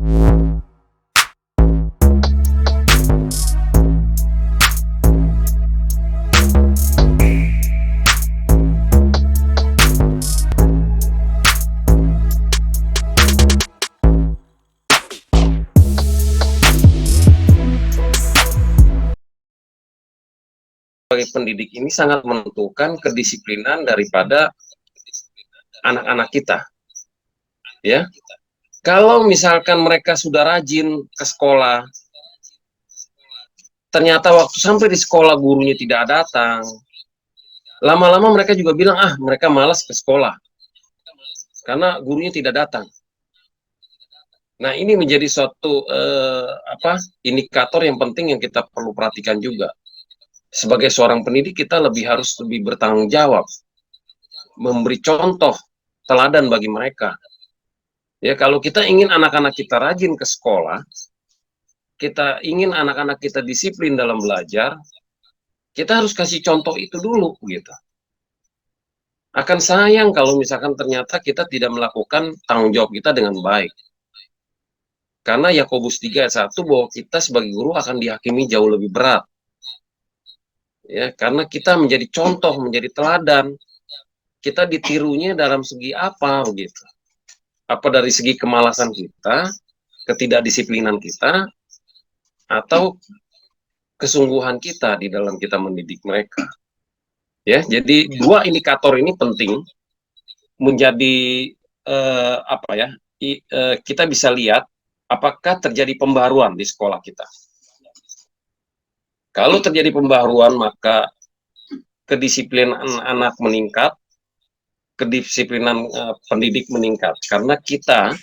Sebagai pendidik ini sangat menentukan kedisiplinan daripada anak-anak kita, ya. Kalau misalkan mereka sudah rajin ke sekolah, ternyata waktu sampai di sekolah gurunya tidak datang, lama-lama mereka juga bilang, mereka malas ke sekolah karena gurunya tidak datang. Nah, ini menjadi suatu indikator yang penting yang kita perlu perhatikan juga. Sebagai seorang pendidik, kita harus lebih bertanggung jawab, memberi contoh teladan bagi mereka. Ya, kalau kita ingin anak-anak kita rajin ke sekolah, kita ingin anak-anak kita disiplin dalam belajar, kita harus kasih contoh itu dulu, gitu. Akan sayang kalau misalkan ternyata kita tidak melakukan tanggung jawab kita dengan baik. Karena Yakobus 3 ayat 1 bahwa kita sebagai guru akan dihakimi jauh lebih berat. Ya, karena kita menjadi contoh, menjadi teladan. Kita ditirunya dalam segi apa begitu? Apa dari segi kemalasan kita, ketidakdisiplinan kita, atau kesungguhan kita di dalam kita mendidik mereka. Ya, jadi dua indikator ini penting menjadi kita bisa lihat apakah terjadi pembaruan di sekolah kita. Kalau terjadi pembaruan, maka kedisiplinan anak meningkat, kedisiplinan pendidik meningkat. Karena kita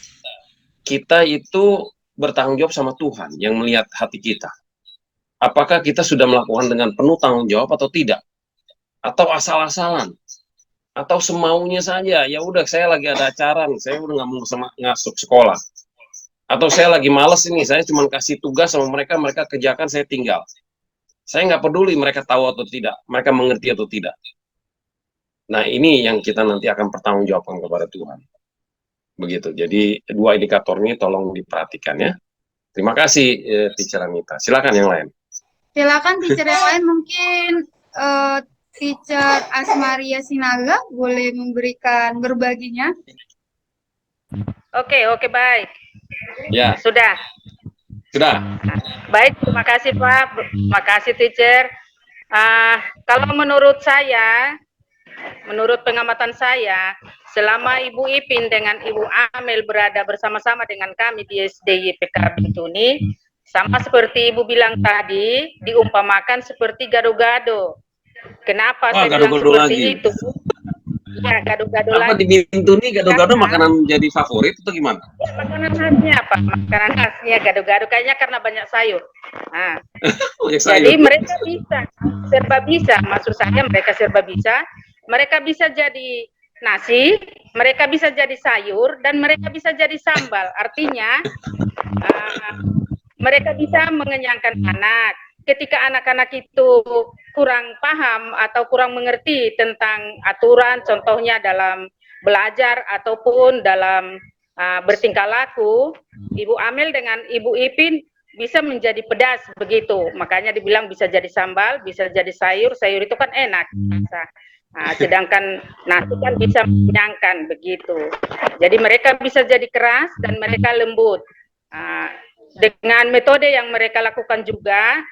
itu bertanggung jawab sama Tuhan yang melihat hati kita. Apakah kita sudah melakukan dengan penuh tanggung jawab atau tidak? Atau asal-asalan? Atau semaunya saja? Ya udah, saya lagi ada acara nih, saya udah nggak mau masuk sekolah. Atau saya lagi males ini, saya cuma kasih tugas sama mereka, mereka kerjakan, saya tinggal. Saya nggak peduli mereka tahu atau tidak, mereka mengerti atau tidak. Nah, ini yang kita nanti akan pertanggungjawabkan kepada Tuhan. Begitu. Jadi dua indikator ini tolong diperhatikan ya. Terima kasih Teacher Anita. Silakan yang lain. Silakan teacher yang lain, mungkin Teacher Asmaria Sinaga boleh memberikan berbaginya. Oke, baik. Ya. Sudah. Baik, terima kasih Pak. Terima kasih teacher. Kalau menurut pengamatan saya, selama Ibu Ipin dengan Ibu Amel berada bersama-sama dengan kami di SDY PK Bintuni, sama seperti Ibu bilang tadi, diumpamakan seperti gado-gado. Kenapa saya bilang seperti lagi itu? Ya, gado-gado lagi. Apa di Bintuni gado-gado makanan jadi favorit atau gimana? Ya, makanan khasnya Pak, makanan khasnya gado-gado kayaknya karena banyak sayur. Nah, jadi mereka serba bisa. Maksud saya mereka serba bisa. Mereka bisa jadi nasi, mereka bisa jadi sayur, dan mereka bisa jadi sambal. Artinya mereka bisa mengenyangkan anak. Ketika anak-anak itu kurang paham atau kurang mengerti tentang aturan, contohnya dalam belajar ataupun dalam bertingkah laku, Ibu Amel dengan Ibu Ipin bisa menjadi pedas begitu. Makanya dibilang bisa jadi sambal, bisa jadi sayur. Sayur itu kan enak. Sedangkan nasi kan bisa mengenyangkan begitu. Jadi mereka bisa jadi keras dan mereka lembut. Dengan metode yang mereka lakukan juga,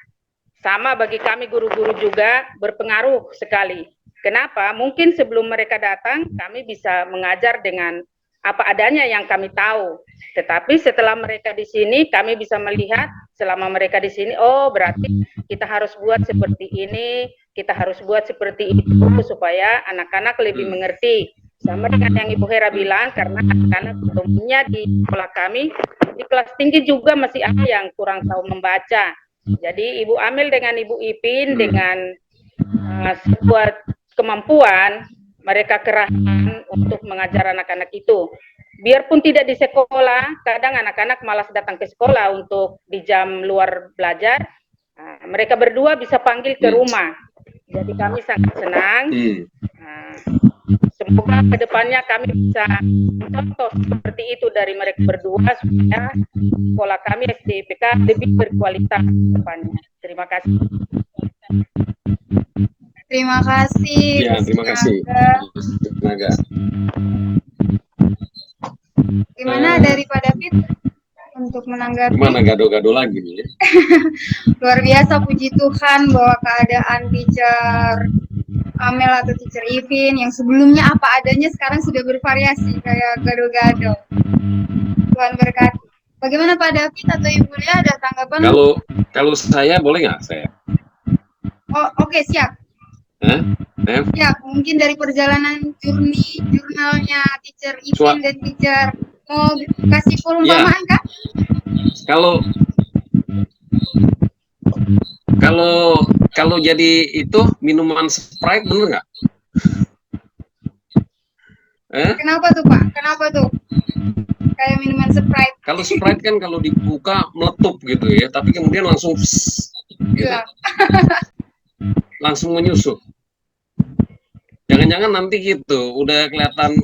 sama bagi kami guru-guru juga berpengaruh sekali. Kenapa? Mungkin sebelum mereka datang, kami bisa mengajar dengan apa adanya yang kami tahu. Tetapi setelah mereka di sini, kami bisa melihat selama mereka di sini, oh berarti kita harus buat seperti ini, kita harus buat seperti itu, supaya anak-anak lebih mengerti. Sama dengan yang Ibu Hera bilang, karena anak-anak umumnya di sekolah kami, di kelas tinggi juga masih ada yang kurang tahu membaca. Jadi Ibu Amel dengan Ibu Ipin dengan sebuah kemampuan, mereka kerahkan untuk mengajar anak-anak itu. Biarpun tidak di sekolah, kadang anak-anak malas datang ke sekolah untuk di jam luar belajar. Mereka berdua bisa panggil ke rumah. Jadi kami sangat senang. semoga kedepannya kami bisa contoh seperti itu dari mereka berdua supaya sekolah kami SDIPK lebih berkualitas ke depannya. Terima kasih. Terima kasih. Ya, terima kasih. Naga. Gimana daripada Fit untuk menanggapi? Gimana gado-gado lagi nih? Luar biasa, puji Tuhan bahwa keadaan teacher Amel atau teacher Ivin yang sebelumnya apa adanya sekarang sudah bervariasi kayak gado-gado. Tuhan berkati. Bagaimana Pak David atau Ibu Lia, ada tanggapan? Kalau saya boleh nggak saya? Oh, oke, siap. Ya, mungkin dari perjalanan jurnalnya teacher Ivin dan teacher mau kasih perumpamaan Kak? Kalau jadi itu minuman Sprite bener nggak? Kenapa tuh Pak? Kenapa tuh? Kayak minuman Sprite. Kalau Sprite kan kalau dibuka meletup gitu ya, tapi kemudian langsung gitu. Langsung menyusup. Jangan-jangan nanti gitu, udah kelihatan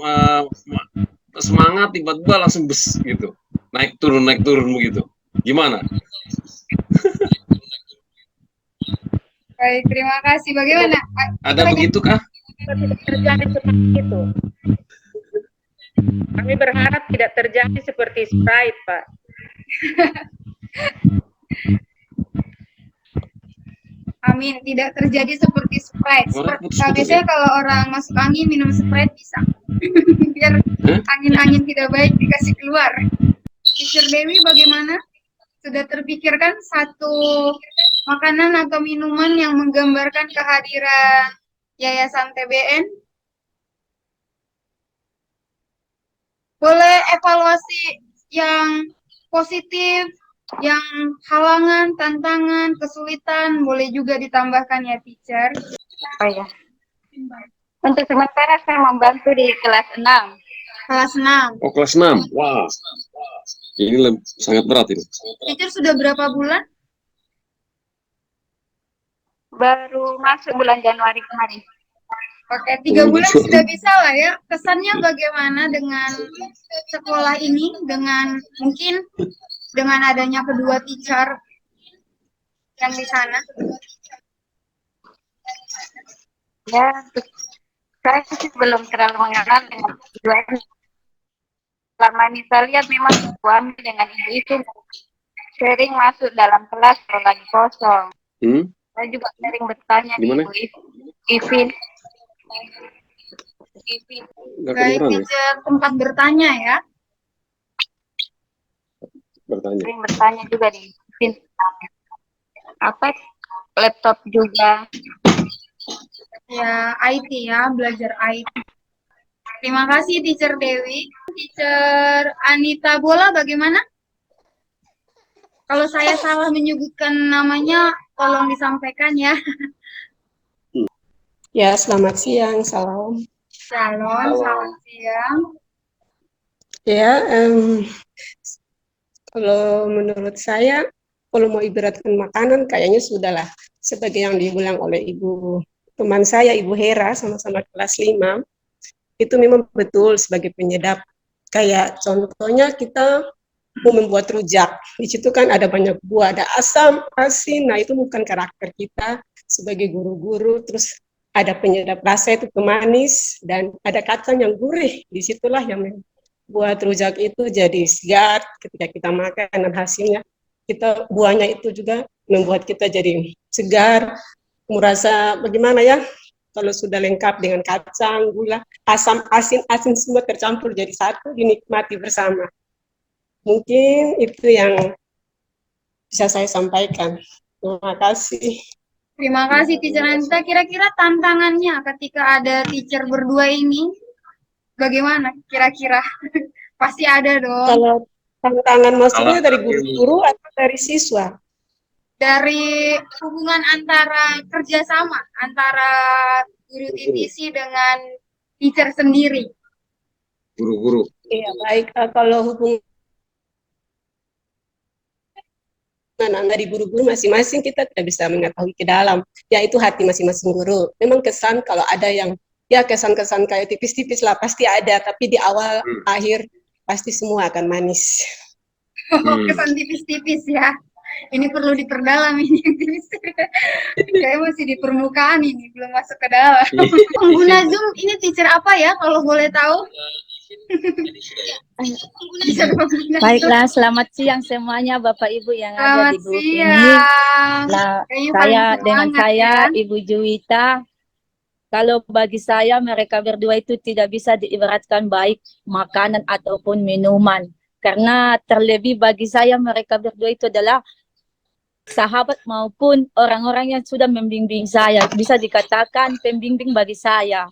semangat tiba-tiba langsung bes gitu. Naik turun begitu. Gimana? Baik, terima kasih. Bagaimana? Ada begitu kah? Tidak terjadi seperti itu. Kami berharap tidak terjadi seperti Sprite, Pak. Amin, tidak terjadi seperti Sprite. Biasanya kalau orang masuk angin minum Sprite bisa. Biar angin-angin tidak baik dikasih keluar. Teacher Dewi bagaimana? Sudah terpikirkan satu makanan atau minuman yang menggambarkan kehadiran Yayasan TBN? Boleh evaluasi yang positif, yang halangan, tantangan, kesulitan, boleh juga ditambahkan ya, teacher. Oh ya. Untuk sementara saya membantu di kelas 6. Kelas 6. Oh, kelas 6. Wah. Ini sangat berat ini. Teacher sudah berapa bulan? Baru masuk bulan Januari kemarin. Oke, 3 bulan sudah bisa lah ya. Kesannya bagaimana dengan sekolah ini, dengan mungkin dengan adanya kedua teacher yang di sana? Ya, saya sih belum terlalu mengenal dengan kedua ini. Selama ini saya lihat memang suami dengan ibu itu sering masuk dalam kelas kalau lagi kosong. Saya juga sering bertanya di ibu Ivin. Baik, teacher tempat bertanya ya. Sering bertanya juga di Ivin. Apa laptop juga. Ya, IT ya, belajar IT. Terima kasih Teacher Dewi. Teacher Anita Bola bagaimana? Kalau saya salah menyebutkan namanya, tolong disampaikan ya. Ya, selamat siang, salam. Shalom, selamat siang. Ya, kalau menurut saya, kalau mau ibaratkan makanan, kayaknya sudahlah. Sebagai yang dibilang oleh ibu teman saya, Ibu Hera, sama-sama kelas 5, itu memang betul sebagai penyedap. Kayak contohnya kita mau membuat rujak, di situ kan ada banyak buah, ada asam, asin, nah itu bukan karakter kita sebagai guru-guru, terus ada penyedap rasa itu pemanis, dan ada kacang yang gurih, disitulah yang membuat rujak itu jadi segar ketika kita makan, dan hasilnya kita buahnya itu juga membuat kita jadi segar, merasa bagaimana ya, kalau sudah lengkap dengan kacang, gula, asam, asin semua tercampur jadi satu, dinikmati bersama. Mungkin itu yang bisa saya sampaikan. Terima kasih. Terima kasih Teacher Anita. Kira-kira tantangannya ketika ada teacher berdua ini, bagaimana kira-kira? Pasti ada dong. Kalau tantangan maksudnya dari guru-guru atau dari siswa? Dari hubungan antara kerjasama antara guru TTC dengan teacher sendiri. Guru-guru. Iya, baik. Kalau hubungan dari guru-guru masing-masing kita tidak bisa mengetahui ke dalam, yaitu hati masing-masing guru. Memang kesan kalau ada yang ya kesan-kesan kayak tipis-tipis lah pasti ada, tapi di awal akhir pasti semua akan manis. Kesan tipis-tipis ya. Ini perlu diperdalam ini yang tipis. Kayak masih di permukaan ini, belum masuk ke dalam. Pengguna Zoom ini teacher apa ya kalau boleh tahu? Baiklah, selamat siang semuanya Bapak Ibu yang ada di grup ini. Nah, saya Ibu Juwita. Kalau bagi saya mereka berdua itu tidak bisa diibaratkan baik makanan ataupun minuman. Karena terlebih bagi saya mereka berdua itu adalah sahabat maupun orang-orang yang sudah membimbing saya. Bisa dikatakan pembimbing bagi saya.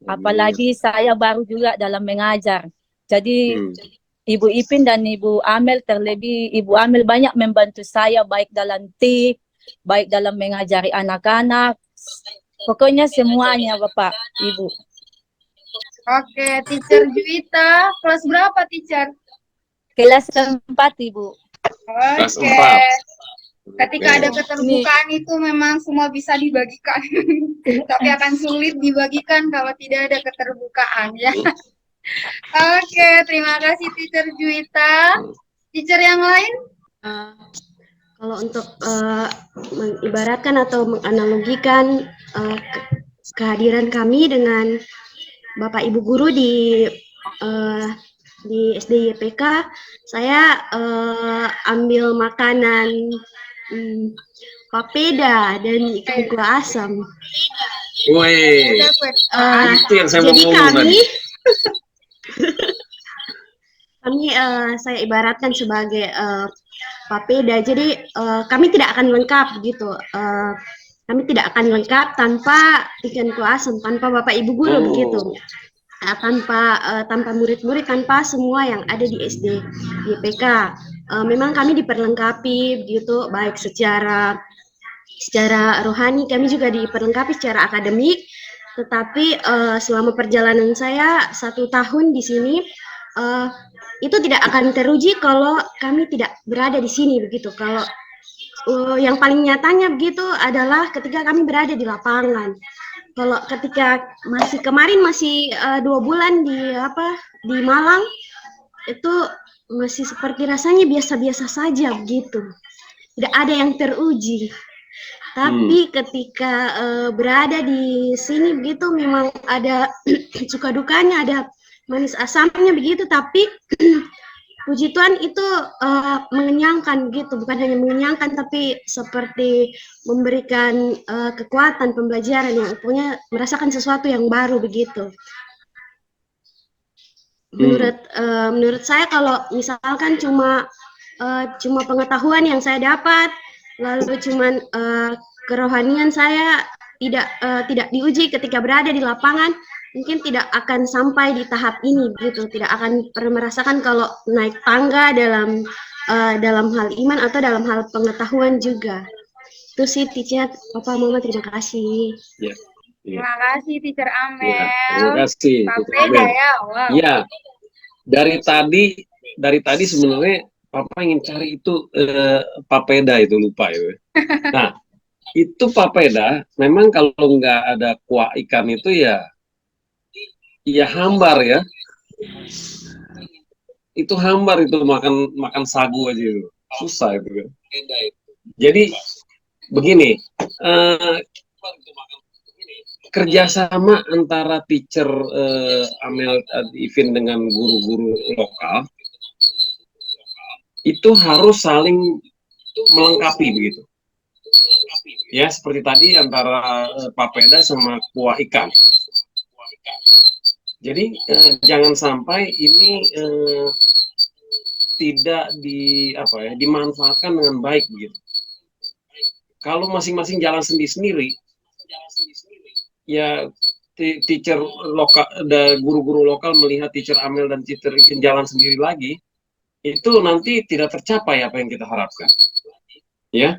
Apalagi saya baru juga dalam mengajar. Jadi Ibu Ipin dan Ibu Amel, terlebih Ibu Amel banyak membantu saya baik dalam tip, baik dalam mengajari anak-anak. Pokoknya semuanya Bapak, Ibu. Oke, teacher Juwita, kelas berapa teacher? Kelas 4, Ibu. Oke. Ketika ada keterbukaan itu memang semua bisa dibagikan. Tapi akan sulit dibagikan kalau tidak ada keterbukaan ya. Oke, terima kasih teacher Juwita. Teacher yang lain? Kalau untuk mengibaratkan atau menganalogikan kehadiran kami dengan Bapak Ibu guru di SD YPK, saya ambil makanan papeda dan ikan kuah asam. Woi, itu yang saya jadi mau ngomong kami saya ibaratkan sebagai papeda. Jadi kami tidak akan lengkap gitu. Kami tidak akan lengkap tanpa ikan kuah asam, tanpa Bapak Ibu guru begitu. Tanpa murid-murid, tanpa semua yang ada di SD YPK. Memang kami diperlengkapi begitu, baik secara rohani, kami juga diperlengkapi secara akademik. Tetapi selama perjalanan saya 1 tahun di sini, itu tidak akan teruji kalau kami tidak berada di sini begitu. Kalau yang paling nyatanya begitu adalah ketika kami berada di lapangan. Kalau ketika kemarin masih 2 bulan di Malang, itu masih seperti rasanya biasa-biasa saja begitu. Tidak ada yang teruji. Tapi ketika berada di sini begitu memang ada suka dukanya, ada manis asamnya begitu, tapi puji Tuhan itu mengenyangkan gitu, bukan hanya mengenyangkan tapi seperti memberikan kekuatan pembelajaran yang punya merasakan sesuatu yang baru begitu. Menurut saya kalau misalkan cuma pengetahuan yang saya dapat, lalu cuman kerohanian saya tidak diuji ketika berada di lapangan, mungkin tidak akan sampai di tahap ini begitu, tidak akan pernah merasakan kalau naik tangga dalam hal iman atau dalam hal pengetahuan juga. Itu sih teacher, Papa Mama, terima kasih. Ya. Terima kasih teacher Amel. Ya, terima kasih. Papeda ya, wow. Iya. Dari tadi sebenarnya Papa ingin cari itu papeda itu, lupa ya. Nah, itu papeda memang kalau nggak ada kuah ikan itu ya hambar ya. Itu hambar itu, makan sagu aja itu. Susah itu kan. Jadi begini, kerjasama antara teacher Amel Ivin dengan guru-guru lokal itu harus saling melengkapi begitu. Ya, seperti tadi antara papeda sama kuah ikan. Jadi jangan sampai ini tidak dimanfaatkan dengan baik begitu. Kalau masing-masing jalan sendiri-sendiri, ya teacher lokal, guru-guru lokal melihat teacher Amel dan teacher Ivin jalan sendiri lagi, itu nanti tidak tercapai apa yang kita harapkan. Ya,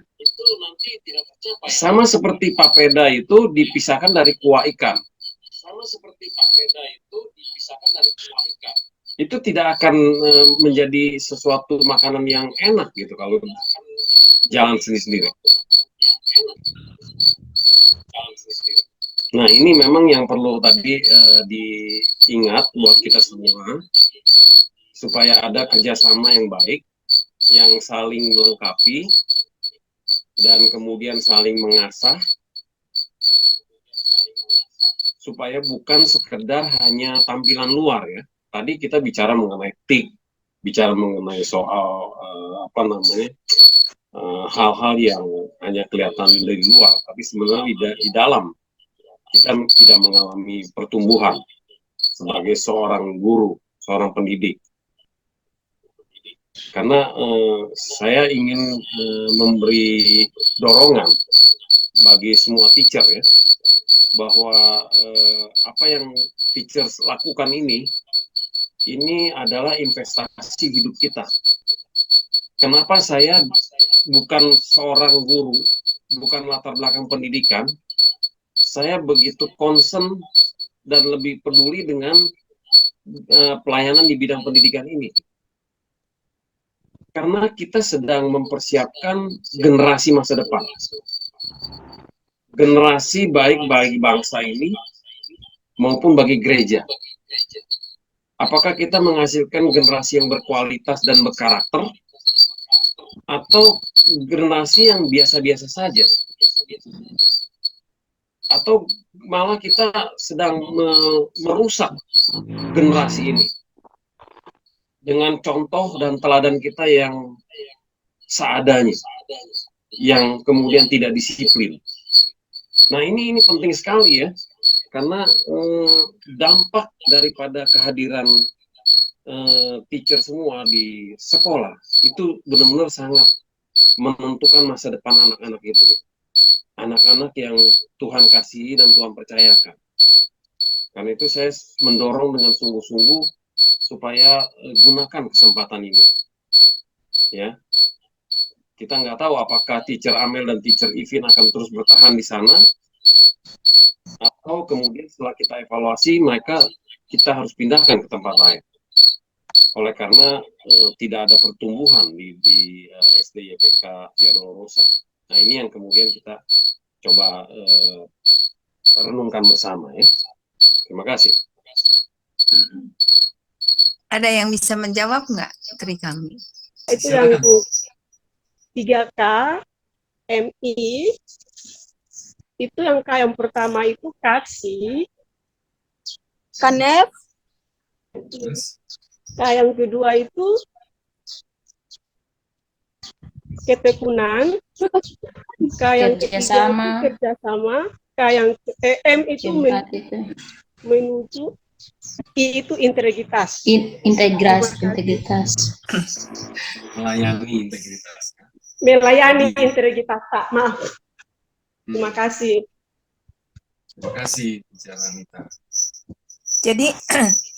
sama seperti papeda itu dipisahkan dari kuah ikan. Itu tidak akan menjadi sesuatu makanan yang enak gitu kalau jalan sendiri-sendiri. Nah, ini memang yang perlu tadi diingat buat kita semua, supaya ada kerjasama yang baik, yang saling melengkapi, dan kemudian saling mengasah, supaya bukan sekedar hanya tampilan luar ya. Tadi kita bicara mengenai etik, bicara mengenai soal hal-hal yang hanya kelihatan dari luar, tapi sebenarnya di dalam kita tidak mengalami pertumbuhan sebagai seorang guru, seorang pendidik. Karena saya ingin memberi dorongan bagi semua teacher ya, bahwa apa yang teacher lakukan ini adalah investasi hidup kita. Kenapa saya bukan seorang guru, bukan latar belakang pendidikan, saya begitu concern dan lebih peduli dengan pelayanan di bidang pendidikan ini. Karena kita sedang mempersiapkan generasi masa depan. Generasi baik bagi bangsa ini maupun bagi gereja. Apakah kita menghasilkan generasi yang berkualitas dan berkarakter, atau generasi yang biasa-biasa saja? Atau malah kita sedang merusak generasi ini dengan contoh dan teladan kita yang seadanya, yang kemudian tidak disiplin. Nah, ini penting sekali ya, karena dampak daripada kehadiran teacher semua di sekolah itu benar-benar sangat menentukan masa depan anak-anak itu. Anak-anak yang Tuhan kasihi dan Tuhan percayakan. Karena itu saya mendorong dengan sungguh-sungguh supaya gunakan kesempatan ini. Ya, kita nggak tahu apakah teacher Amel dan teacher Ivin akan terus bertahan di sana, atau kemudian setelah kita evaluasi kita harus pindahkan ke tempat lain. Oleh karena tidak ada pertumbuhan di SD YPK Via Dolorosa. Nah, ini yang kemudian kita coba renungkan bersama ya. Terima kasih. Ada yang bisa menjawab nggak dari kami? Itu yang 3K, MI, itu yang K yang pertama itu kasih, Kanep, K yang kedua itu ketekunan, K yang ketiga itu kerjasama, K yang M itu menuju, I itu integritas. Integritas. Melayani integritas. Melayani integritas, Pak. Maaf. Terima kasih. Terima kasih, Bicara Anita. Jadi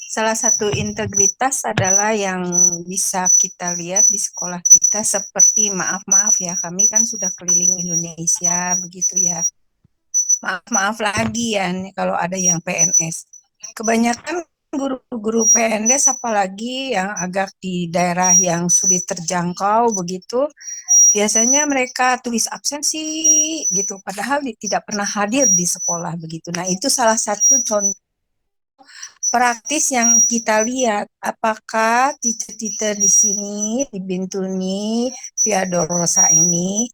salah satu integritas adalah yang bisa kita lihat di sekolah kita, seperti maaf ya, kami kan sudah keliling Indonesia begitu ya. Maaf lagi ya nih, kalau ada yang PNS. Kebanyakan guru-guru PNS, apalagi yang agak di daerah yang sulit terjangkau begitu, biasanya mereka tulis absensi gitu, padahal tidak pernah hadir di sekolah begitu. Nah, itu salah satu contoh praktis yang kita lihat, apakah teacher-teacher di sini, di Bintuni, Via Dolorosa ini,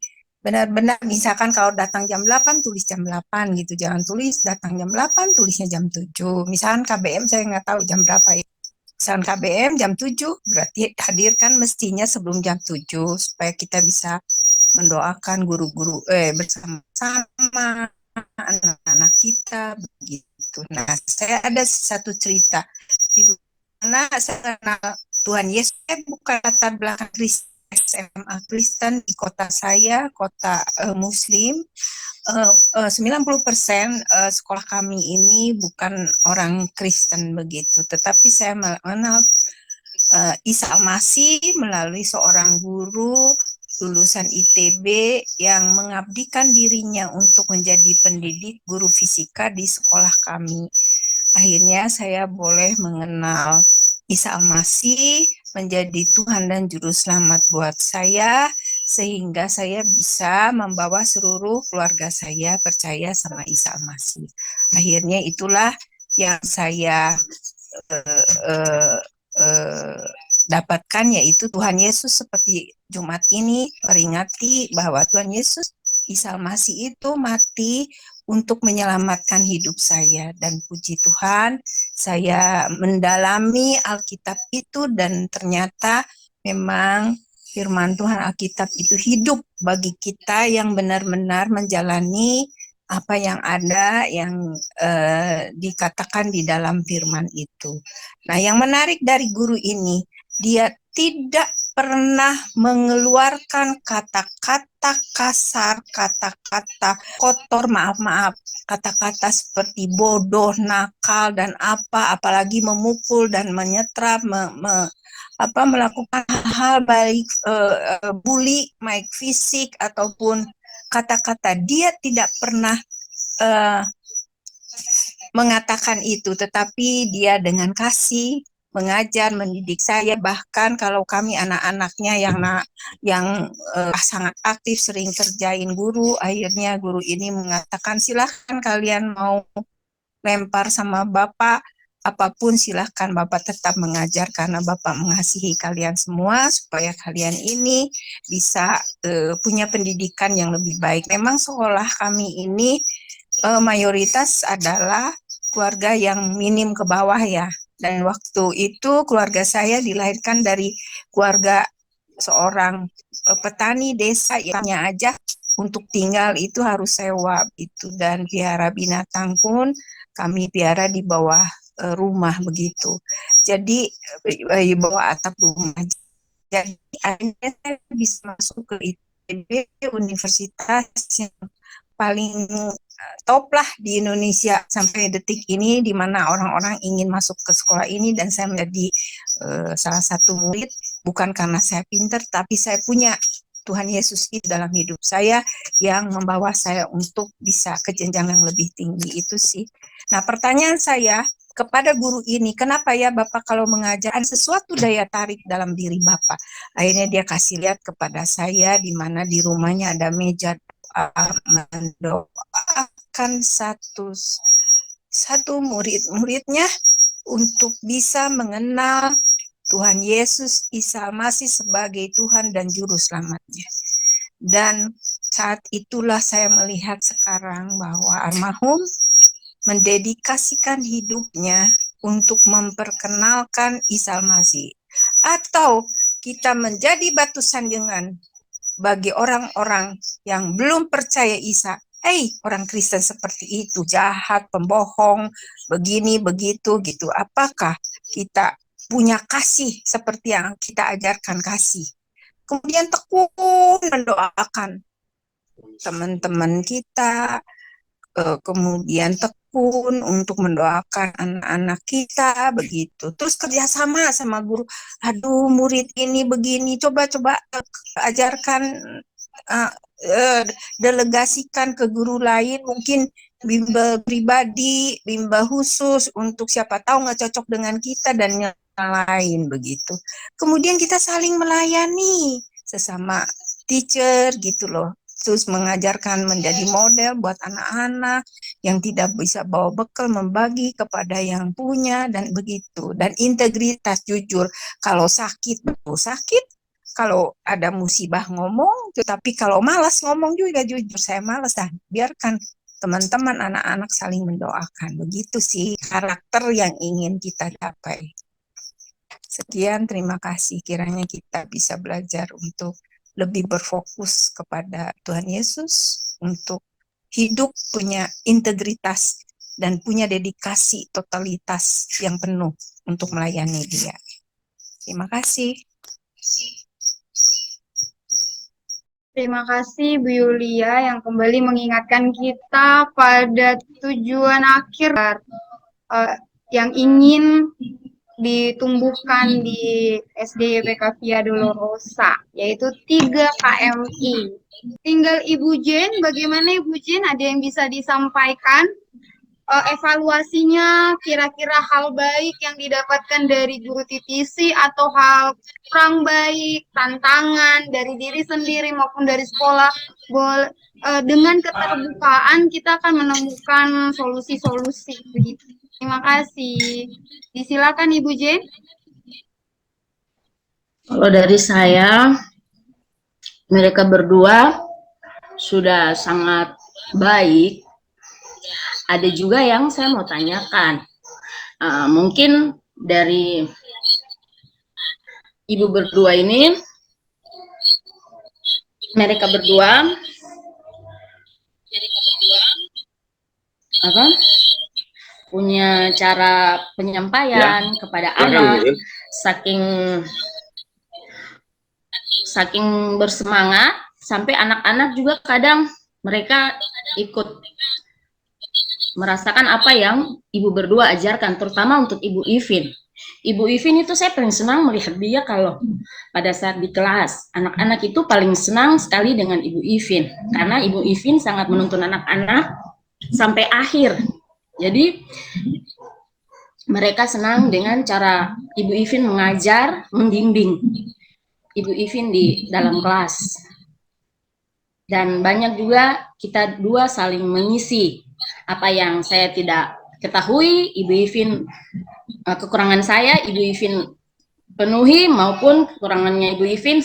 benar-benar misalkan kalau datang jam 8, tulis jam 8 gitu. Jangan tulis datang jam 8, tulisnya jam 7. Misalkan KBM, saya nggak tahu jam berapa ya. Misalkan KBM jam 7, berarti hadir kan mestinya sebelum jam 7, supaya kita bisa mendoakan guru-guru bersama-sama anak-anak kita begitu. Nah, saya ada satu cerita di mana saya kenal Tuhan Yesus, bukan latar belakang Kristen, SMA Kristen di kota saya, kota Muslim. 90% sekolah kami ini bukan orang Kristen begitu, tetapi saya mengenal Isa Al-Masih melalui seorang guru lulusan ITB yang mengabdikan dirinya untuk menjadi pendidik guru fisika di sekolah kami. Akhirnya saya boleh mengenal Isa Al-Masih, menjadi Tuhan dan Juru Selamat buat saya, sehingga saya bisa membawa seluruh keluarga saya percaya sama Isa Al-Masih. Akhirnya itulah yang saya eh, eh, dapatkan, yaitu Tuhan Yesus seperti Jumat ini peringati bahwa Tuhan Yesus Isa Al-Masih itu mati untuk menyelamatkan hidup saya, dan puji Tuhan saya mendalami Alkitab itu dan ternyata memang firman Tuhan Alkitab itu hidup bagi kita yang benar-benar menjalani apa yang ada, yang dikatakan di dalam firman itu. Nah, yang menarik dari guru ini, dia tidak pernah mengeluarkan kata-kata kasar, kata-kata kotor, maaf, kata-kata seperti bodoh, nakal, dan apalagi memukul dan menyetrap, melakukan hal baik, bully, baik fisik ataupun kata-kata. Dia tidak pernah mengatakan itu, tetapi dia dengan kasih mengajar, mendidik saya. Bahkan kalau kami anak-anaknya yang sangat aktif, sering kerjain guru, akhirnya guru ini mengatakan, silahkan kalian mau lempar sama Bapak, apapun silahkan, Bapak tetap mengajar karena Bapak mengasihi kalian semua supaya kalian ini bisa punya pendidikan yang lebih baik. Memang sekolah kami ini mayoritas adalah keluarga yang minim ke bawah ya. Dan waktu itu keluarga saya dilahirkan dari keluarga seorang petani desa, yang aja untuk tinggal itu harus sewa itu, dan piara binatang pun kami piara di bawah rumah begitu. Jadi di bawah atap rumah. Jadi akhirnya saya bisa masuk ke ITB, universitas yang paling top lah di Indonesia sampai detik ini, di mana orang-orang ingin masuk ke sekolah ini, dan saya menjadi salah satu murid, bukan karena saya pintar, tapi saya punya Tuhan Yesus itu dalam hidup saya yang membawa saya untuk bisa ke jenjang yang lebih tinggi itu sih. Nah, pertanyaan saya kepada guru ini, kenapa ya Bapak kalau mengajar ada sesuatu daya tarik dalam diri Bapak? Akhirnya dia kasih lihat kepada saya di mana di rumahnya ada meja mendoakan satu murid-muridnya untuk bisa mengenal Tuhan Yesus Isa Al-Masih sebagai Tuhan dan Juru Selamatnya. Dan saat itulah saya melihat sekarang bahwa almarhum mendedikasikan hidupnya untuk memperkenalkan Isa Al-Masih. Atau kita menjadi batu sandungan bagi orang-orang yang belum percaya Isa. Orang Kristen seperti itu, jahat, pembohong, begini, begitu, gitu. Apakah kita punya kasih seperti yang kita ajarkan kasih? Kemudian tekun mendoakan teman-teman kita, kemudian tekun untuk mendoakan anak-anak kita, begitu. Terus kerjasama sama guru, aduh murid ini begini, coba ajarkan, delegasikan ke guru lain, mungkin bimbel pribadi, bimbel khusus, untuk siapa tahu nggak cocok dengan kita dan yang lain, begitu. Kemudian kita saling melayani sesama teacher gitu loh. Terus mengajarkan menjadi model buat anak-anak yang tidak bisa bawa bekal, membagi kepada yang punya, dan begitu. Dan integritas, jujur. Kalau sakit, betul sakit. Kalau ada musibah ngomong, tetapi kalau malas ngomong juga jujur, saya malas, biarkan teman-teman anak-anak saling mendoakan. Begitu sih karakter yang ingin kita capai. Sekian, terima kasih. Kiranya kita bisa belajar untuk lebih berfokus kepada Tuhan Yesus, untuk hidup punya integritas dan punya dedikasi totalitas yang penuh untuk melayani Dia. Terima kasih. Terima kasih Bu Yulia yang kembali mengingatkan kita pada tujuan akhir yang ingin ditumbuhkan di SDYPK Via Dolorosa, yaitu 3 KMI. Tinggal Ibu Jen, bagaimana Ibu Jen? Ada yang bisa disampaikan? evaluasinya, kira-kira hal baik yang didapatkan dari guru TTC atau hal kurang baik, tantangan dari diri sendiri maupun dari sekolah. Dengan keterbukaan kita akan menemukan solusi-solusi begitu. Terima kasih. Disilakan Ibu Jen. Kalau dari saya, mereka berdua sudah sangat baik. Ada juga yang saya mau tanyakan. Mungkin dari ibu berdua ini, mereka berdua punya cara penyampaian kepada anak, saking bersemangat sampai anak-anak juga kadang mereka ikut merasakan apa yang ibu berdua ajarkan, terutama untuk Ibu Ivin. Ibu Ivin itu saya paling senang melihat dia kalau pada saat di kelas, anak-anak itu paling senang sekali dengan Ibu Ivin, karena Ibu Ivin sangat menuntun anak-anak sampai akhir. Jadi mereka senang dengan cara Ibu Ivin mengajar, membimbing Ibu Ivin di dalam kelas. Dan banyak juga kita dua saling mengisi apa yang saya tidak ketahui, Ibu Ivin kekurangan saya, Ibu Ivin penuhi, maupun kekurangannya Ibu Ivin,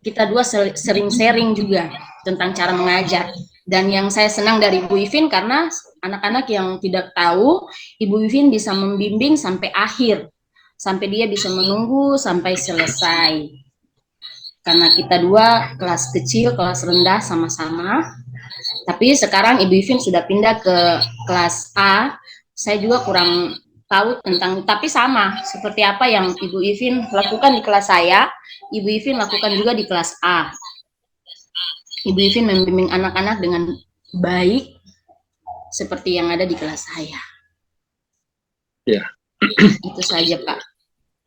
kita dua sering sharing juga tentang cara mengajar. Dan yang saya senang dari Ibu Ivin karena anak-anak yang tidak tahu, Ibu Ivin bisa membimbing sampai akhir, sampai dia bisa menunggu sampai selesai. Karena kita dua kelas kecil, kelas rendah sama-sama. Tapi sekarang Ibu Ivin sudah pindah ke kelas A. Saya juga kurang tahu tentang, tapi sama seperti apa yang Ibu Ivin lakukan di kelas saya, Ibu Ivin lakukan juga di kelas A. Ibu Ivin membimbing anak-anak dengan baik seperti yang ada di kelas saya. Ya. Itu saja, Pak.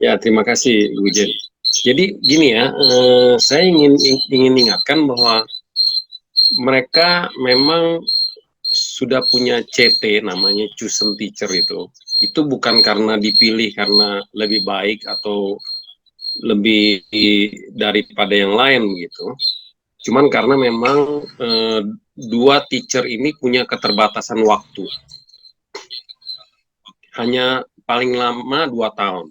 Ya, terima kasih Bu Jen. Jadi gini ya, saya ingin ingatkan bahwa mereka memang sudah punya CT, namanya chosen teacher itu bukan karena dipilih karena lebih baik atau lebih daripada yang lain gitu. Cuman karena memang dua teacher ini punya keterbatasan waktu. Hanya paling lama 2 tahun.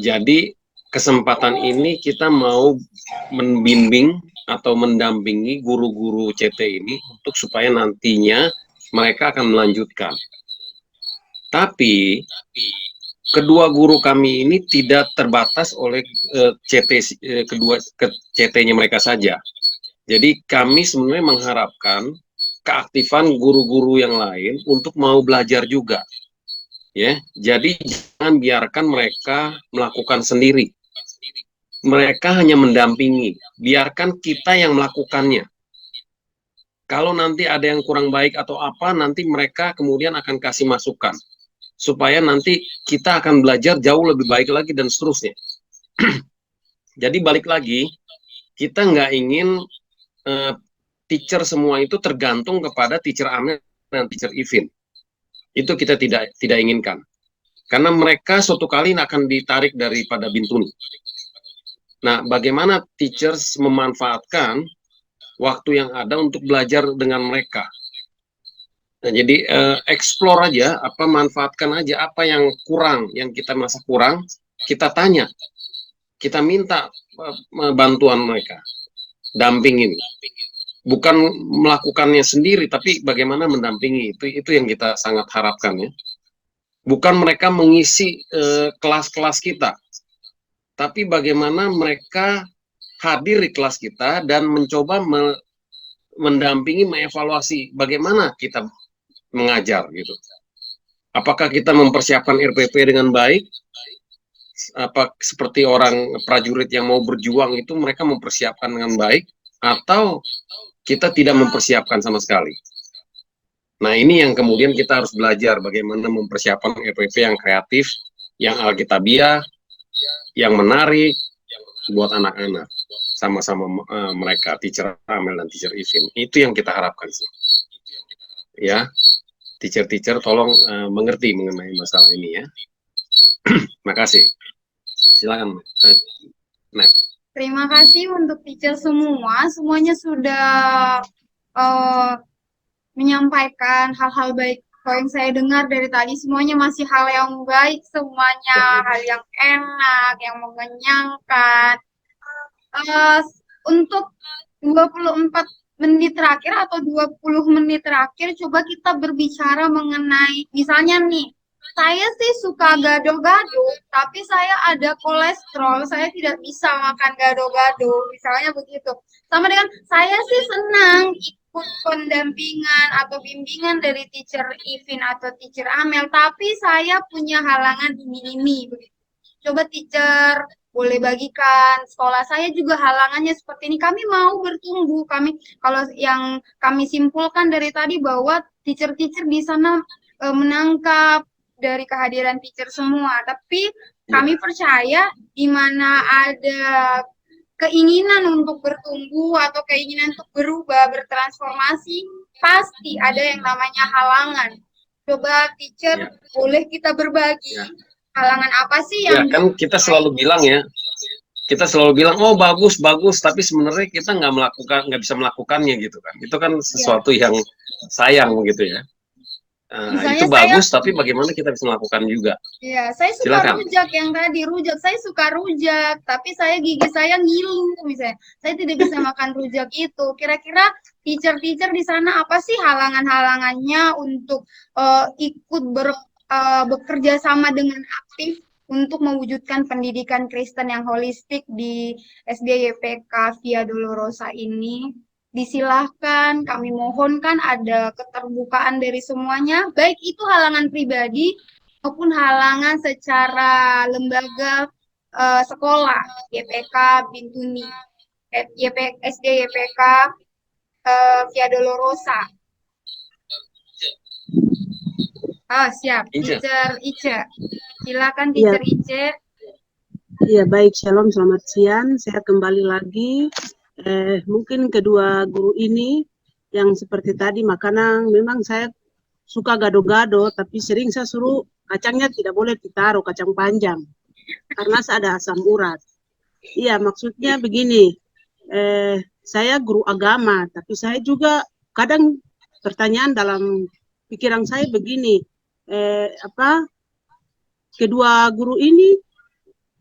Jadi kesempatan ini kita mau membimbing atau mendampingi guru-guru CT ini untuk supaya nantinya mereka akan melanjutkan. Tapi kedua guru kami ini tidak terbatas oleh CT-nya mereka saja. Jadi kami sebenarnya mengharapkan keaktifan guru-guru yang lain untuk mau belajar juga. Ya, jadi jangan biarkan mereka melakukan sendiri. Mereka hanya mendampingi, biarkan kita yang melakukannya. Kalau nanti ada yang kurang baik atau apa, nanti mereka kemudian akan kasih masukan. Supaya nanti kita akan belajar jauh lebih baik lagi dan seterusnya. Jadi balik lagi, kita nggak ingin teacher semua itu tergantung kepada teacher Amel dan teacher Ivin. Itu kita tidak inginkan. Karena mereka suatu kali akan ditarik daripada Bintuni. Nah, bagaimana teachers memanfaatkan waktu yang ada untuk belajar dengan mereka. Nah, jadi explore aja, manfaatkan aja apa yang kurang, yang kita merasa kurang, kita tanya, kita minta bantuan mereka, dampingin, bukan melakukannya sendiri, tapi bagaimana mendampingi, itu yang kita sangat harapkan ya. Bukan mereka mengisi kelas-kelas kita, tapi bagaimana mereka hadir di kelas kita dan mencoba mendampingi, mengevaluasi bagaimana kita mengajar gitu. Apakah kita mempersiapkan RPP dengan baik? Apa seperti orang prajurit yang mau berjuang itu mereka mempersiapkan dengan baik atau kita tidak mempersiapkan sama sekali? Nah, ini yang kemudian kita harus belajar bagaimana mempersiapkan RPP yang kreatif, yang alkitabiah, yang menarik buat anak-anak. Sama-sama mereka, teacher Amel dan teacher Ivin. Itu yang kita harapkan sih. Ya. teacher-teacher tolong mengerti mengenai masalah ini ya. Makasih. Silakan, Nep. Terima kasih untuk teacher semua. Semuanya sudah menyampaikan hal-hal baik. Kalau yang saya dengar dari tadi semuanya masih hal yang baik, semuanya hal yang enak, yang mengenyangkan. Untuk 24 menit terakhir atau 20 menit terakhir, coba kita berbicara mengenai, misalnya nih, saya sih suka gado-gado, tapi saya ada kolesterol, saya tidak bisa makan gado-gado, misalnya begitu. Sama dengan saya sih senang ikut pendampingan atau bimbingan dari teacher Ivin atau teacher Amel, tapi saya punya halangan ini begitu. Coba teacher boleh bagikan, sekolah saya juga halangannya seperti ini. Kami mau bertumbuh. Kalau yang kami simpulkan dari tadi bahwa teacher-teacher di sana menangkap dari kehadiran teacher semua. Tapi kami percaya di mana ada keinginan untuk bertumbuh atau keinginan untuk berubah, bertransformasi, pasti ada yang namanya halangan. Coba teacher, boleh kita berbagi halangan apa sih yang kan kita selalu bilang ya, kita selalu bilang oh bagus, tapi sebenarnya kita nggak bisa melakukannya gitu kan. Itu kan sesuatu yang sayang gitu ya. Itu bagus, tapi bagaimana kita bisa melakukan juga? Iya, saya suka rujak yang tadi, saya suka rujak, tapi gigi saya ngilu misalnya. Saya tidak bisa makan rujak itu. Kira-kira teacher-teacher di sana apa sih halangan-halangannya untuk ikut bekerja sama dengan aktif untuk mewujudkan pendidikan Kristen yang holistik di SD YPK Via Dolorosa ini? Disilahkan, kami mohonkan ada keterbukaan dari semuanya, baik itu halangan pribadi maupun halangan secara lembaga sekolah YPK Bintuni, SD YPK Via Dolorosa. Siap, Teacher Ice. Silakan Teacher Ice. Iya, baik, shalom, selamat siang. Saya kembali lagi. Mungkin kedua guru ini yang seperti tadi makanan, memang saya suka gado-gado, tapi sering saya suruh kacangnya tidak boleh ditaruh, kacang panjang, karena ada asam urat. Iya, maksudnya begini, saya guru agama, tapi saya juga kadang pertanyaan dalam pikiran saya begini, kedua guru ini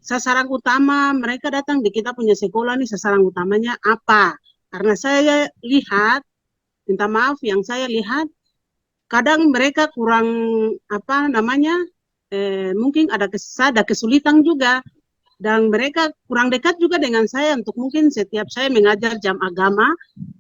sasaran utama mereka datang di kita punya sekolah nih, sasaran utamanya apa? Karena saya lihat, minta maaf yang saya lihat, kadang mereka kurang mungkin ada kesulitan juga, dan mereka kurang dekat juga dengan saya untuk mungkin setiap saya mengajar jam agama,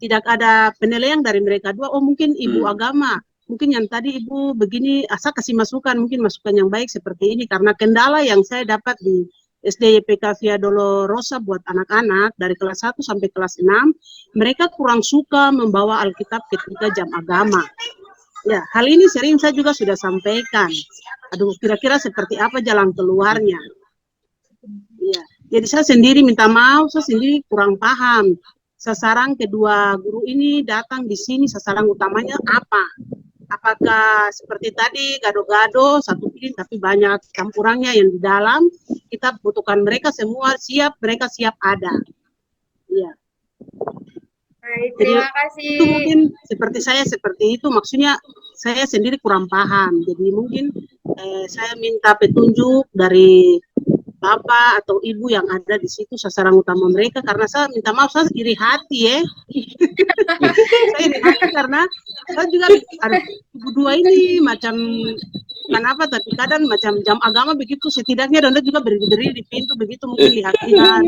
tidak ada penilaian dari mereka dua, oh mungkin ibu agama, mungkin yang tadi ibu begini, asal kasih masukan, mungkin masukan yang baik seperti ini, karena kendala yang saya dapat di SD YPK Via Dolorosa buat anak-anak dari kelas 1 sampai kelas 6, mereka kurang suka membawa Alkitab ketika jam agama. Ya, hal ini sering saya juga sudah sampaikan. Aduh, kira-kira seperti apa jalan keluarnya? Ya, jadi saya sendiri minta maaf, saya sendiri kurang paham. Sasaran kedua guru ini datang di sini, sasaran utamanya apa? Apakah seperti tadi gado-gado satu piring tapi banyak campurannya yang di dalam, kita butuhkan mereka semua siap, mereka siap ada. Iya. Baik, terima kasih. Itu mungkin seperti itu, maksudnya saya sendiri kurang paham. Jadi mungkin saya minta petunjuk dari Bapak atau Ibu yang ada di situ sasaran utama mereka, karena saya minta maaf, saya iri hati ya. Saya iri hati karena saya juga ada ibu dua ini macam kenapa, tapi kadang macam jam agama begitu, setidaknya Donda juga berdiri di pintu begitu, mungkin lihat-lihat,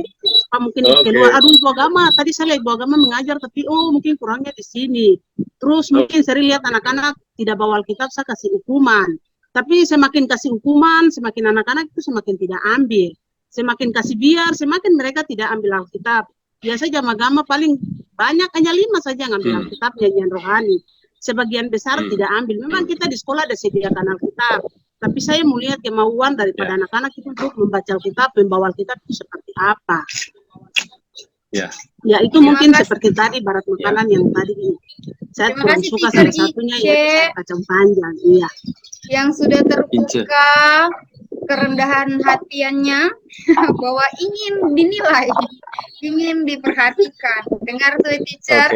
mungkin keluar, aduh ibu agama, tadi saya lihat ibu agama mengajar, tapi oh mungkin kurangnya di sini. Terus mungkin sering lihat anak-anak tidak bawa Alkitab, saya kasih hukuman. Tapi semakin kasih hukuman, semakin anak-anak itu semakin tidak ambil. Semakin kasih biar, semakin mereka tidak ambil Alkitab. Biasa jam agama paling banyak, hanya 5 saja yang ambil Alkitab, nyanyian rohani. Sebagian besar tidak ambil. Memang kita di sekolah ada sediakan Alkitab. Tapi saya melihat kemauan daripada anak-anak itu untuk membaca Alkitab, membawa Alkitab itu seperti apa. Ya. Ya itu mungkin seperti tadi barat makanan yang tadi saya kurang suka salah satunya yaitu kacang panjang. Iya. Yang sudah terbuka kerendahan hatiannya bahwa ingin dinilai, ingin diperhatikan. Dengar tuh teacher.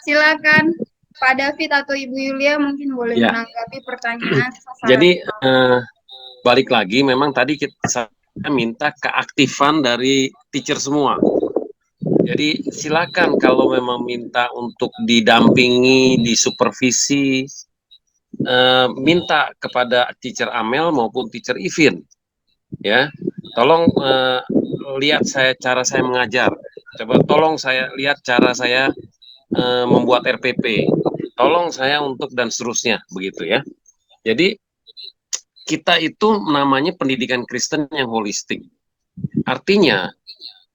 Silakan Pak David atau Ibu Yulia mungkin boleh menanggapi pertanyaan. Jadi balik lagi, memang tadi saya minta keaktifan dari teacher semua. Jadi silakan kalau memang minta untuk didampingi, disupervisi, minta kepada teacher Amel maupun teacher Ivin, ya. Tolong lihat cara saya mengajar. Coba tolong saya lihat cara saya membuat RPP. Tolong saya untuk dan seterusnya, begitu ya. Jadi kita itu namanya pendidikan Kristen yang holistik. Artinya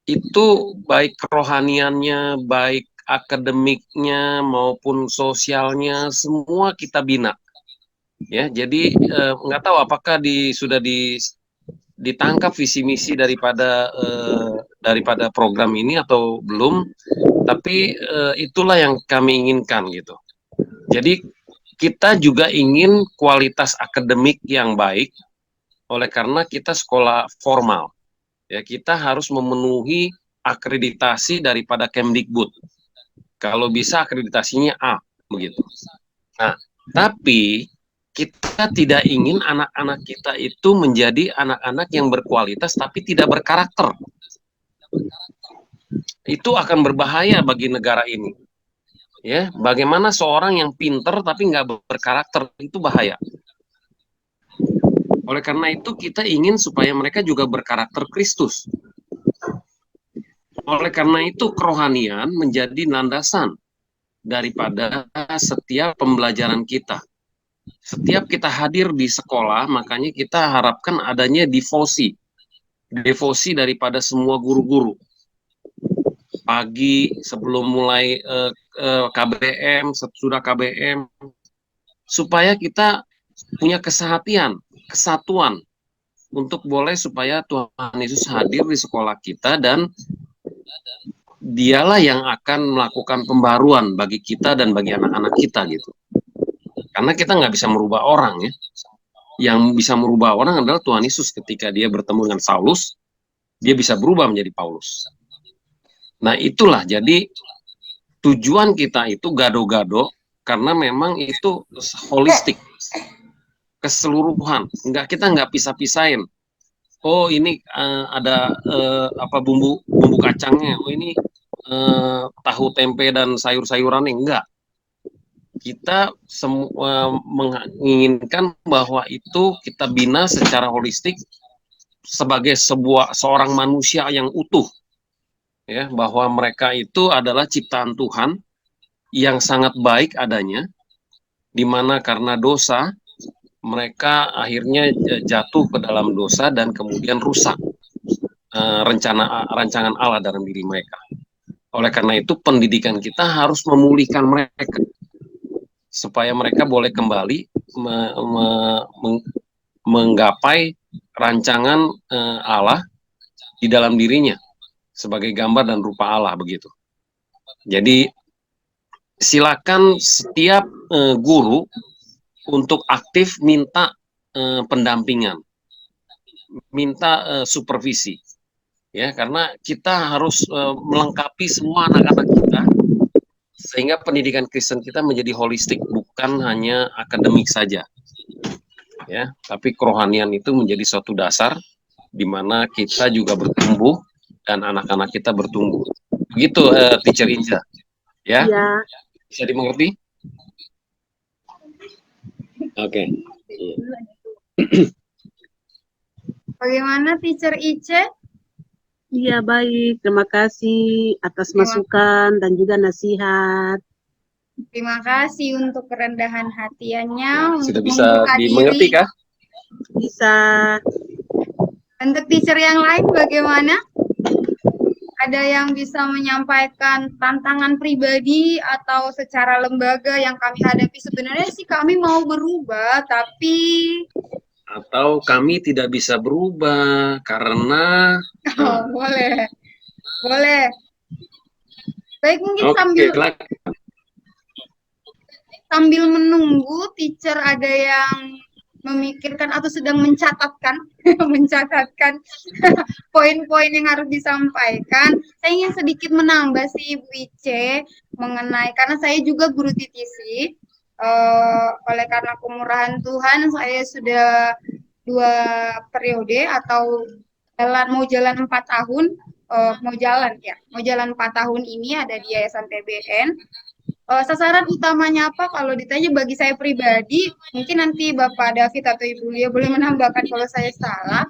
itu baik kerohaniannya, baik akademiknya maupun sosialnya semua kita bina. Ya, jadi nggak tahu apakah sudah ditangkap visi misi daripada program ini atau belum, tapi itulah yang kami inginkan gitu. Jadi kita juga ingin kualitas akademik yang baik, oleh karena kita sekolah formal. Ya, kita harus memenuhi akreditasi daripada Kemdikbud. Kalau bisa akreditasinya A, begitu. Nah, tapi kita tidak ingin anak-anak kita itu menjadi anak-anak yang berkualitas tapi tidak berkarakter. Itu akan berbahaya bagi negara ini. Ya, bagaimana seorang yang pinter tapi nggak berkarakter, itu bahaya. Oleh karena itu kita ingin supaya mereka juga berkarakter Kristus. Oleh karena itu kerohanian menjadi landasan daripada setiap pembelajaran kita. Setiap kita hadir di sekolah, makanya kita harapkan adanya devosi. Devosi daripada semua guru-guru. Pagi sebelum mulai KBM, sesudah KBM, supaya kita punya kesatuan untuk boleh supaya Tuhan Yesus hadir di sekolah kita dan dialah yang akan melakukan pembaruan bagi kita dan bagi anak-anak kita gitu. Karena kita nggak bisa merubah orang ya. Yang bisa merubah orang adalah Tuhan Yesus. Ketika dia bertemu dengan Saulus, dia bisa berubah menjadi Paulus. Nah itulah jadi tujuan kita itu gado-gado karena memang itu holistik. Keseluruhan, kita nggak pisah-pisahin. Oh ini ada bumbu kacangnya. Oh ini tahu tempe dan sayur-sayurannya, enggak. Kita menginginkan bahwa itu kita bina secara holistik sebagai seorang manusia yang utuh, ya, bahwa mereka itu adalah ciptaan Tuhan yang sangat baik adanya, di mana karena dosa mereka akhirnya jatuh ke dalam dosa dan kemudian rusak rancangan Allah dalam diri mereka. Oleh karena itu pendidikan kita harus memulihkan mereka supaya mereka boleh kembali menggapai rancangan Allah di dalam dirinya sebagai gambar dan rupa Allah, begitu. Jadi silakan setiap guru untuk aktif minta pendampingan, minta supervisi, ya, karena kita harus melengkapi semua anak-anak kita sehingga pendidikan Kristen kita menjadi holistik, bukan hanya akademik saja, ya, tapi kerohanian itu menjadi suatu dasar di mana kita juga bertumbuh dan anak-anak kita bertumbuh. Begitu, Teacher Inja, ya, bisa dimengerti? Oke. Bagaimana Teacher Ice? Iya baik, terima kasih atas masukan dan juga nasihat. Terima kasih untuk kerendahan hatiannya. Sudah bisa dimengerti kah? Bisa. Untuk teacher yang lain bagaimana? Ada yang bisa menyampaikan tantangan pribadi atau secara lembaga yang kami hadapi? Sebenarnya sih kami mau berubah, tapi atau kami tidak bisa berubah karena boleh Baik, mungkin Oke, sambil menunggu teacher ada yang memikirkan atau sedang mencatatkan mencatatkan poin-poin yang harus disampaikan. Saya ingin sedikit menambah sih Bu Ice mengenai, karena saya juga guru TTC. Oleh karena kemurahan Tuhan saya sudah 2 periode atau mau jalan 4 tahun, mau jalan 4 tahun ini ada di Yayasan TBN. Sasaran utamanya apa? Kalau ditanya bagi saya pribadi, mungkin nanti Bapak David atau Ibu Lia boleh menambahkan kalau saya salah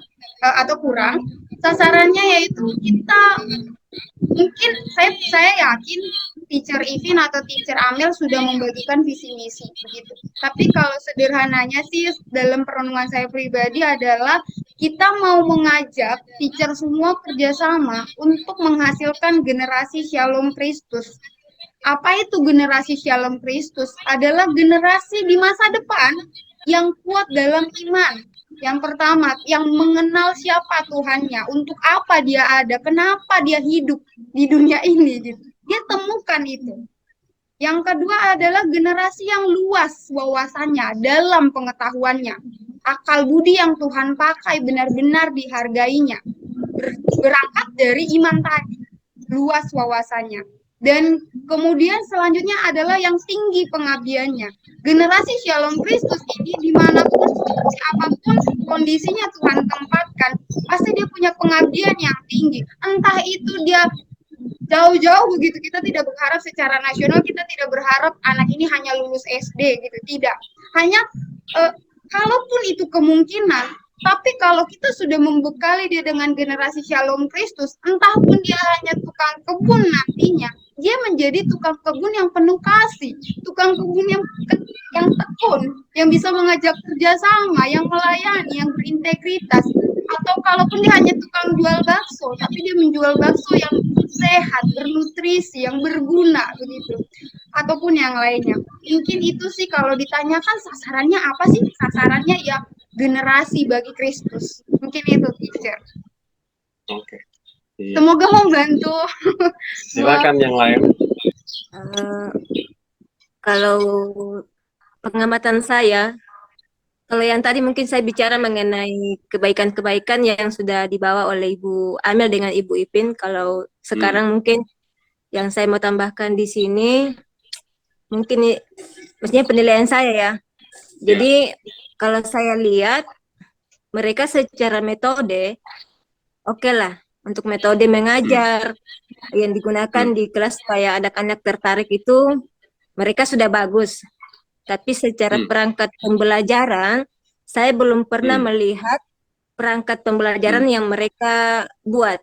atau kurang. Sasarannya yaitu kita, mungkin saya yakin teacher Ivin atau teacher Amel sudah membagikan visi misi begitu. Tapi kalau sederhananya sih dalam perenungan saya pribadi adalah kita mau mengajak teacher semua kerjasama untuk menghasilkan generasi Shalom Kristus. Apa itu generasi Shalom Kristus? Adalah generasi di masa depan yang kuat dalam iman. Yang pertama, yang mengenal siapa Tuhannya, untuk apa dia ada, kenapa dia hidup di dunia ini gitu. Dia temukan itu. Yang kedua adalah generasi yang luas wawasannya dalam pengetahuannya. Akal budi yang Tuhan pakai benar-benar dihargainya. Berangkat dari iman tadi, luas wawasannya. Dan kemudian selanjutnya adalah yang tinggi pengabdiannya. Generasi Shalom Kristus ini dimanapun, apapun kondisinya Tuhan tempatkan, pasti dia punya pengabdian yang tinggi. Entah itu dia jauh-jauh begitu, kita tidak berharap secara nasional, kita tidak berharap anak ini hanya lulus SD gitu, tidak. Hanya kalaupun itu kemungkinan, tapi kalau kita sudah membekali dia dengan generasi Shalom Kristus, entah pun dia hanya tukang kebun nantinya, dia menjadi tukang kebun yang penuh kasih, tukang kebun yang tekun, yang bisa mengajak kerjasama, yang melayani, yang berintegritas. Atau kalaupun dia hanya tukang jual bakso, tapi dia menjual bakso yang sehat, bernutrisi, yang berguna begitu. Ataupun yang lainnya. Mungkin itu sih kalau ditanyakan sasarannya apa sih? Sasarannya ya generasi bagi Kristus. Mungkin itu, teacher. Oke. Iya. Semoga membantu. Silakan yang lain. Kalau pengamatan saya, kalau yang tadi mungkin saya bicara mengenai kebaikan-kebaikan yang sudah dibawa oleh Ibu Amel dengan Ibu Ipin. Kalau sekarang mungkin yang saya mau tambahkan di sini, mungkin maksudnya penilaian saya ya. Jadi kalau saya lihat mereka secara metode, oke lah. Untuk metode mengajar yang digunakan di kelas supaya anak-anak tertarik itu mereka sudah bagus. Tapi secara perangkat pembelajaran, saya belum pernah melihat perangkat pembelajaran yang mereka buat.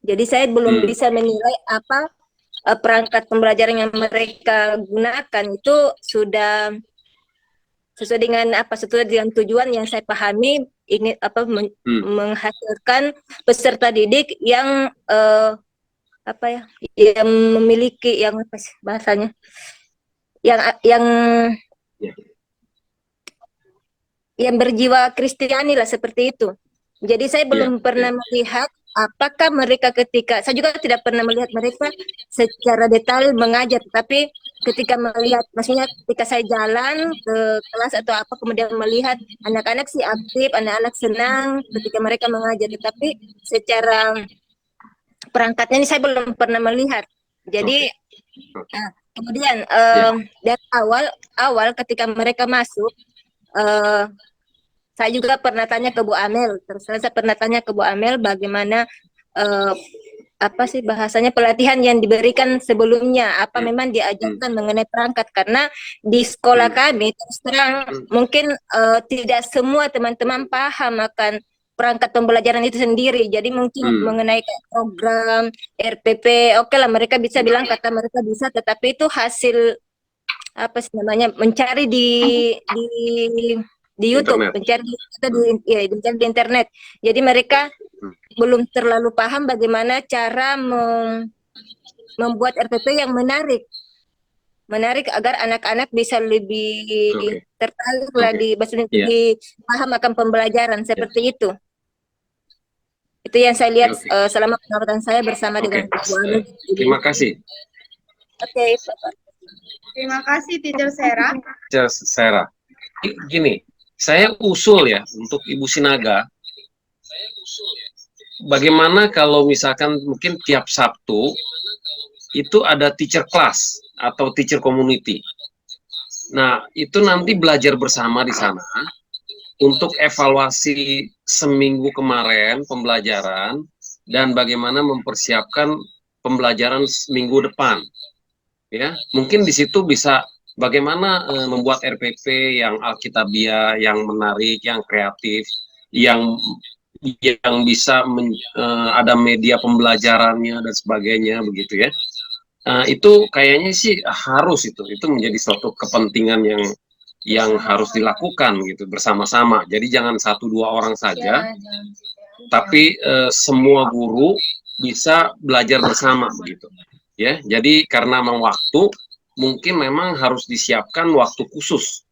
Jadi saya belum bisa menilai apa perangkat pembelajaran yang mereka gunakan itu sudah sesuai dengan apa, sesuai dengan tujuan yang saya pahami, ingin apa menghasilkan peserta didik yang apa ya, yang memiliki yang apa sih bahasanya, yang berjiwa Kristiani lah, seperti itu. Jadi saya belum pernah melihat apakah mereka ketika, saya juga tidak pernah melihat mereka secara detail mengajar, tapi ketika melihat, maksudnya ketika saya jalan ke kelas atau apa, kemudian melihat anak-anak sih aktif, anak-anak senang ketika mereka mengajar, tapi secara perangkatnya ini saya belum pernah melihat. Jadi kemudian dari awal ketika mereka masuk, saya juga pernah tanya ke Bu Amel, terus saya pernah tanya ke Bu Amel bagaimana apa sih bahasanya pelatihan yang diberikan sebelumnya, apa memang diajarkan mengenai perangkat, karena di sekolah kami terus terang mungkin tidak semua teman-teman paham akan perangkat pembelajaran itu sendiri. Jadi mungkin mengenai program RPP, oke lah mereka bisa bilang kata mereka bisa, tetapi itu hasil apa sih namanya, mencari di YouTube, mencari di internet. Jadi mereka belum terlalu paham bagaimana cara membuat RPP yang menarik agar anak-anak bisa lebih tertarik lagi, lebih paham akan pembelajaran seperti itu. Itu yang saya lihat selama pengamatan saya bersama dengan Bu Amel. Terima kasih. Oke, Bapak. Terima kasih Teacher Sera. Teacher Sera. Gini, saya usul ya untuk Ibu Sinaga. Bagaimana kalau misalkan mungkin tiap Sabtu itu ada teacher class atau teacher community. Nah, itu nanti belajar bersama di sana untuk evaluasi seminggu kemarin pembelajaran dan bagaimana mempersiapkan pembelajaran minggu depan. Ya, mungkin di situ bisa bagaimana membuat RPP yang alkitabiah, yang menarik, yang kreatif, yang bisa ada media pembelajarannya dan sebagainya begitu ya. Itu kayaknya sih harus itu menjadi suatu kepentingan yang harus dilakukan gitu bersama-sama. Jadi jangan 1-2 orang saja, tapi semua guru bisa belajar bersama begitu. Ya, jadi karena memang waktu, mungkin memang harus disiapkan waktu khusus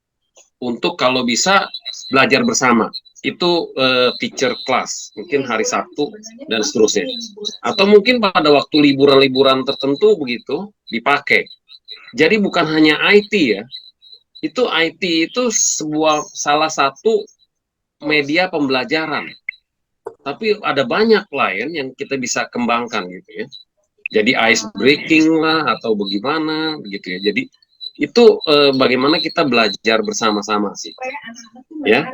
untuk kalau bisa belajar bersama. Itu teacher class, mungkin hari Sabtu dan seterusnya. Atau mungkin pada waktu liburan-liburan tertentu begitu dipakai. Jadi bukan hanya IT ya. IT itu salah satu media pembelajaran. Tapi ada banyak lain yang kita bisa kembangkan gitu ya. Jadi ice breaking lah atau bagaimana begitu ya. Jadi itu bagaimana kita belajar bersama-sama sih. Ya.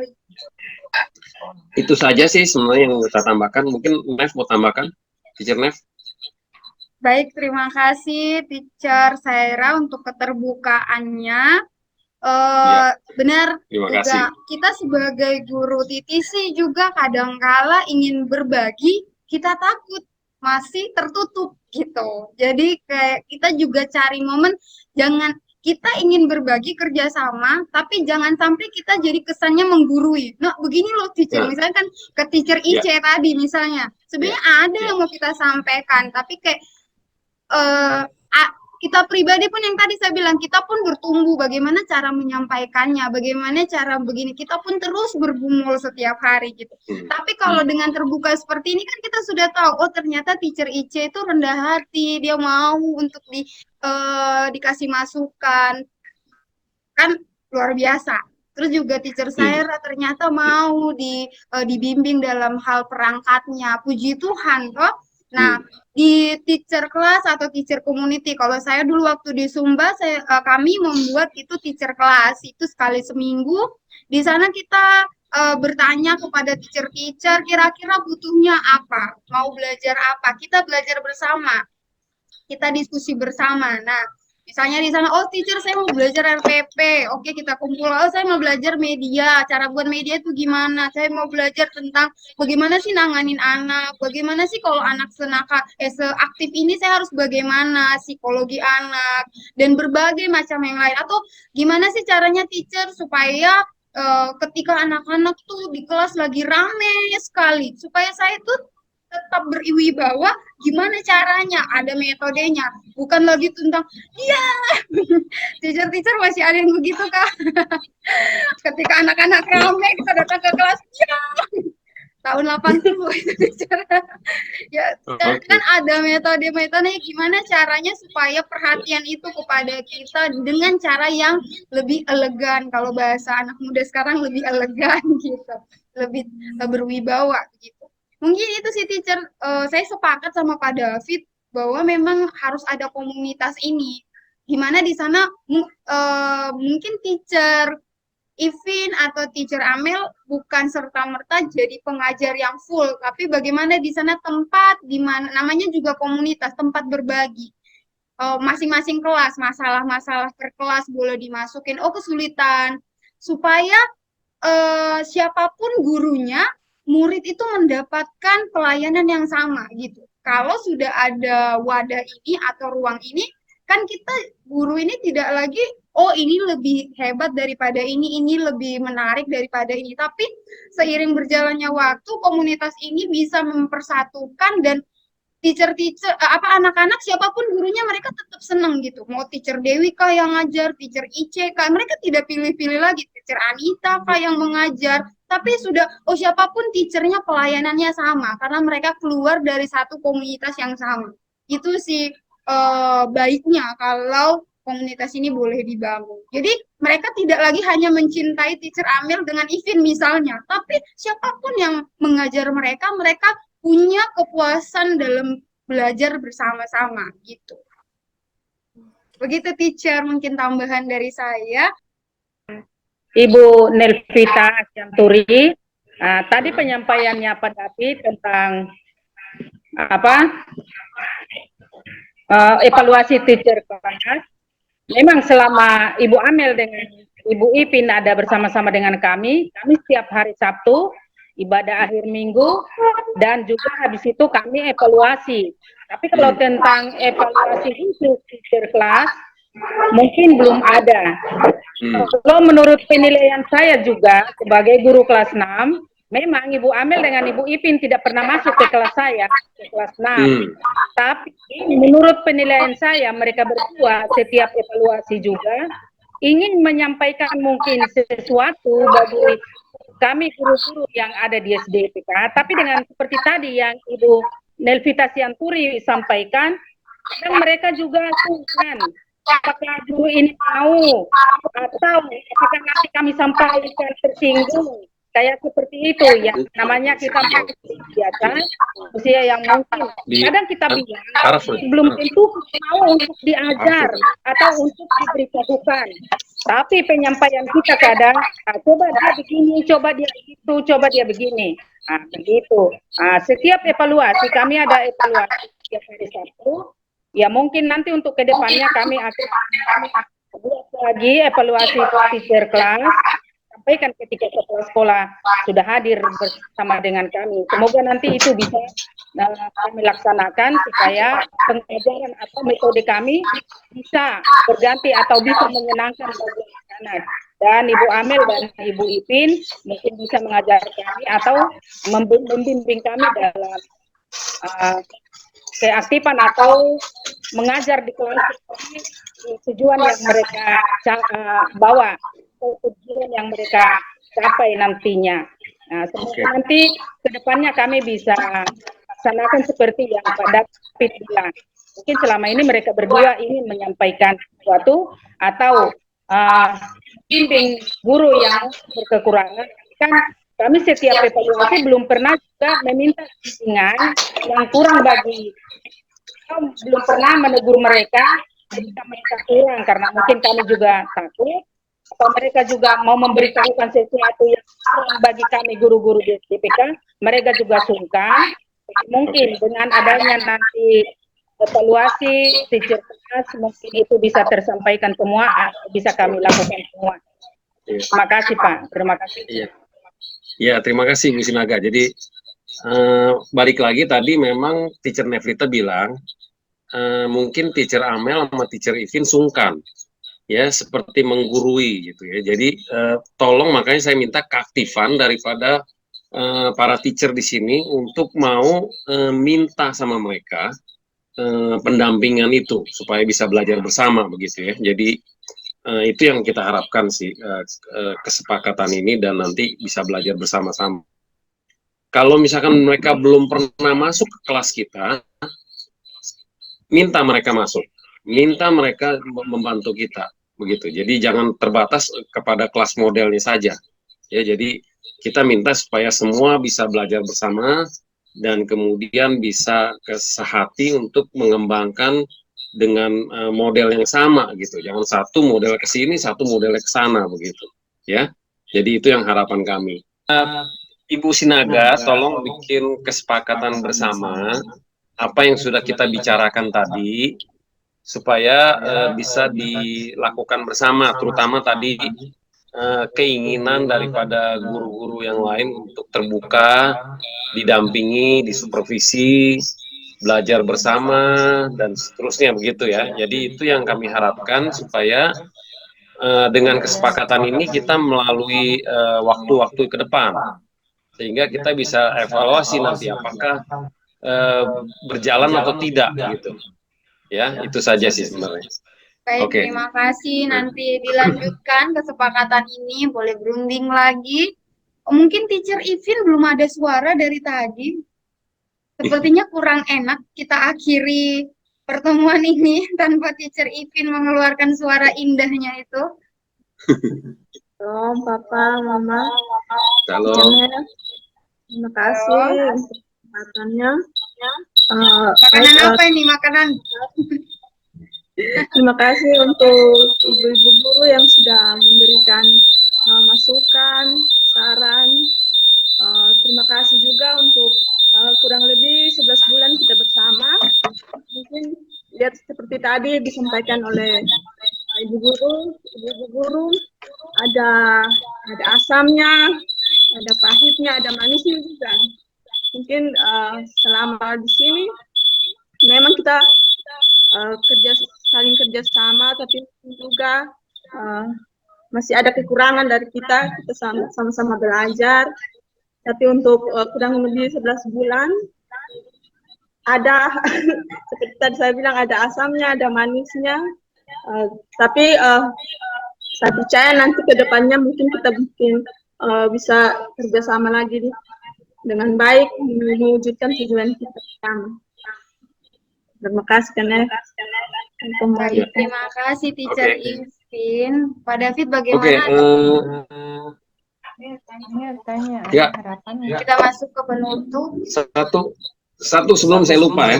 Itu saja sih sebenarnya yang kita tambahkan. Mungkin Nev mau tambahkan, Teacher Nev? Baik, terima kasih Teacher Saira untuk keterbukaannya. Benar juga kita sebagai guru TTC juga kadangkala ingin berbagi, kita takut masih tertutup gitu. Jadi kayak kita juga cari momen, jangan kita ingin berbagi kerjasama, tapi jangan sampai kita jadi kesannya menggurui. Nah, begini loh teacher, misalnya kan ke teacher IC tadi misalnya, sebenarnya ada yang mau kita sampaikan, tapi kayak kita pribadi pun yang tadi saya bilang, kita pun bertumbuh, bagaimana cara menyampaikannya, bagaimana cara begini, kita pun terus bergumul setiap hari gitu. Tapi kalau dengan terbuka seperti ini kan kita sudah tahu, oh ternyata teacher IC itu rendah hati, dia mau untuk dikasih masukan, kan luar biasa. Terus juga teacher Saira ternyata mau dibimbing dalam hal perangkatnya, puji Tuhan toh. Nah, di teacher class atau teacher community, kalau saya dulu waktu di Sumba, kami membuat itu teacher class, itu sekali seminggu. Di sana kita bertanya kepada teacher-teacher, kira-kira butuhnya apa, mau belajar apa, kita belajar bersama, kita diskusi bersama. Nah, misalnya di sana, oh teacher saya mau belajar RPP, oke kita kumpul, oh saya mau belajar media, cara buat media itu gimana, saya mau belajar tentang bagaimana sih nanganin anak, bagaimana sih kalau anak seaktif ini saya harus bagaimana, psikologi anak, dan berbagai macam yang lain. Atau gimana sih caranya teacher supaya ketika anak-anak tuh di kelas lagi rame sekali, supaya saya tuh tetap berwibawa, gimana caranya, ada metodenya, bukan lagi tentang teacher masih ada yang begitu kak. Ketika anak-anak ramai kita datang ke kelas, tahun 80 itu teacher. Ya, kan ada metode-metodenya, gimana caranya supaya perhatian itu kepada kita dengan cara yang lebih elegan, kalau bahasa anak muda sekarang lebih elegan gitu, lebih berwibawa gitu. Mungkin itu sih teacher, saya sepakat sama Pak David bahwa memang harus ada komunitas ini. Gimana di sana mungkin teacher Ivin atau teacher Amel bukan serta-merta jadi pengajar yang full, tapi bagaimana di sana tempat di mana namanya juga komunitas, tempat berbagi. Masing-masing kelas, masalah-masalah per kelas boleh dimasukin, kesulitan, supaya siapapun gurunya, murid itu mendapatkan pelayanan yang sama gitu. Kalau sudah ada wadah ini atau ruang ini, kan kita guru ini tidak lagi, oh ini lebih hebat daripada ini lebih menarik daripada ini. Tapi seiring berjalannya waktu, komunitas ini bisa mempersatukan dan anak-anak siapapun gurunya mereka tetap senang gitu. Mau teacher Dewi kah yang ngajar, teacher IC kah, mereka tidak pilih-pilih lagi, teacher Anita kah yang mengajar, tapi sudah siapapun teachernya pelayanannya sama karena mereka keluar dari satu komunitas yang sama. Itu sih baiknya kalau komunitas ini boleh dibangun. Jadi mereka tidak lagi hanya mencintai teacher Amel dengan Ivin misalnya, tapi siapapun yang mengajar mereka, mereka punya kepuasan dalam belajar bersama-sama gitu. Begitu teacher, mungkin tambahan dari saya. Ibu Nelvita Asyanturi, tadi penyampaiannya Pak David tentang evaluasi teacher kelas. Memang selama Ibu Amel dengan Ibu Ipin ada bersama-sama dengan kami setiap hari Sabtu, ibadah akhir minggu, dan juga habis itu kami evaluasi. Tapi kalau tentang evaluasi khusus teacher kelas, mungkin belum ada. Kalau menurut penilaian saya juga sebagai guru kelas 6, memang Ibu Amel dengan Ibu Ipin tidak pernah masuk ke kelas saya, ke kelas 6. Tapi menurut penilaian saya, mereka berdua setiap evaluasi juga ingin menyampaikan mungkin sesuatu bagi kami guru-guru yang ada di SDPK. Tapi dengan seperti tadi yang Ibu Nelvita Asyanturi sampaikan, dan mereka juga sungkan. Apakah guru ini mau atau apakah nanti kami sampaikan tersinggung? Kayak seperti itu ya, namanya kita biasa usia yang mungkin kadang kita bilang belum tentu mau untuk diajar atau untuk diberitahukan, tapi penyampaian kita kadang coba dia begini, coba dia begitu, coba dia begini, begitu. Setiap evaluasi kami ada evaluasi setiap hari Sabtu, ya mungkin nanti untuk kedepannya kami akan buat lagi evaluasi teacher kelas, sampaikan ketika sekolah sudah hadir bersama dengan kami. Semoga nanti itu bisa kami laksanakan supaya pengajaran atau metode kami bisa berganti atau bisa menyenangkan bagi anak. Dan Ibu Amel dan Ibu Ipin mungkin bisa mengajar kami atau membimbing kami dalam keaktifan atau mengajar di kelas tujuan yang mereka bawa, tujuan yang mereka capai nantinya. Semoga nanti kedepannya kami bisa laksanakan seperti yang Pak David bilang. Mungkin selama ini mereka berdua ingin menyampaikan sesuatu atau bimbing guru yang berkekurangan. Kan kami setiap evaluasi belum pernah juga meminta bimbingan yang kurang bagi, belum pernah menegur mereka jika mereka kurang, karena mungkin kami juga takut atau mereka juga mau memberitahukan sesuatu yang kurang bagi kami guru-guru di SDPK, mereka juga sungkan. Mungkin dengan adanya nanti evaluasi teacher kelas, mungkin itu bisa tersampaikan semua, bisa kami lakukan semua. Terima kasih Pak, terima kasih. Ya, terima kasih Bu Sinaga. Jadi balik lagi tadi memang teacher Nevlita bilang mungkin teacher Amel sama teacher Ivin sungkan, ya seperti menggurui gitu ya. Jadi tolong, makanya saya minta keaktifan daripada para teacher di sini untuk mau minta sama mereka pendampingan itu supaya bisa belajar bersama begitu ya. Jadi itu yang kita harapkan sih, kesepakatan ini, dan nanti bisa belajar bersama-sama. Kalau misalkan mereka belum pernah masuk ke kelas kita, minta mereka masuk, minta mereka membantu kita begitu. Jadi jangan terbatas kepada kelas modelnya saja ya. Jadi kita minta supaya semua bisa belajar bersama dan kemudian bisa sehati untuk mengembangkan dengan model yang sama gitu. Jangan satu model ke sini, satu model ke sana begitu ya. Jadi itu yang harapan kami. Ibu Sinaga, tolong bikin kesepakatan bersama apa yang sudah kita bicarakan tadi supaya bisa dilakukan bersama, terutama tadi keinginan daripada guru-guru yang lain untuk terbuka, didampingi, disupervisi, belajar bersama, dan seterusnya begitu ya. Jadi itu yang kami harapkan supaya dengan kesepakatan ini kita melalui waktu-waktu ke depan, sehingga kita bisa evaluasi nanti apakah berjalan atau tidak gitu ya. Itu saja sih sebenarnya. Baik, terima kasih. Nanti dilanjutkan kesepakatan ini, boleh berunding lagi. Mungkin teacher Ivin belum ada suara dari tadi, sepertinya kurang enak. Kita akhiri pertemuan ini tanpa Teacher Ipin mengeluarkan suara indahnya itu. Halo, Papa, Mama. Halo. Terima kasih untuk kesempatannya. Makanan apa ini makanan? Terima kasih untuk ibu-ibu guru yang sudah memberikan masukan, saran. Terima kasih juga untuk kurang lebih 11 bulan kita bersama. Mungkin lihat seperti tadi disampaikan oleh ibu guru, ada asamnya, ada pahitnya, ada manisnya juga. Mungkin selama di sini memang kita saling kerja sama, tapi juga masih ada kekurangan dari kita sama-sama belajar. Tapi untuk kurang lebih 11 bulan ada seperti tadi saya bilang, ada asamnya, ada manisnya. Tapi saya percaya nanti ke depannya mungkin kita bisa kerjasama lagi dengan baik mewujudkan tujuan kita bersama. Terima kasih Terima kasih Teacher Ipin. Pak David bagaimana? Tanya ya. harapannya. Kita masuk ke penutup. Satu sebelum saya lupa ya.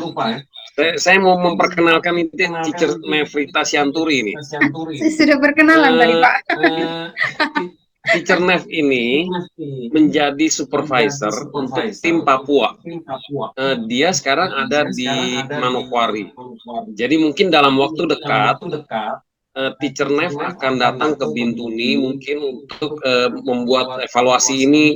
Saya mau memperkenalkan ini Teacher Nevrita Sianturi ini. Sudah perkenalan tadi Pak. Teacher Nev ini menjadi supervisor untuk tim Papua. Dia sekarang ada di Manokwari. Jadi mungkin dalam waktu dekat Teacher Nev akan datang ke Bintuni mungkin untuk membuat evaluasi ini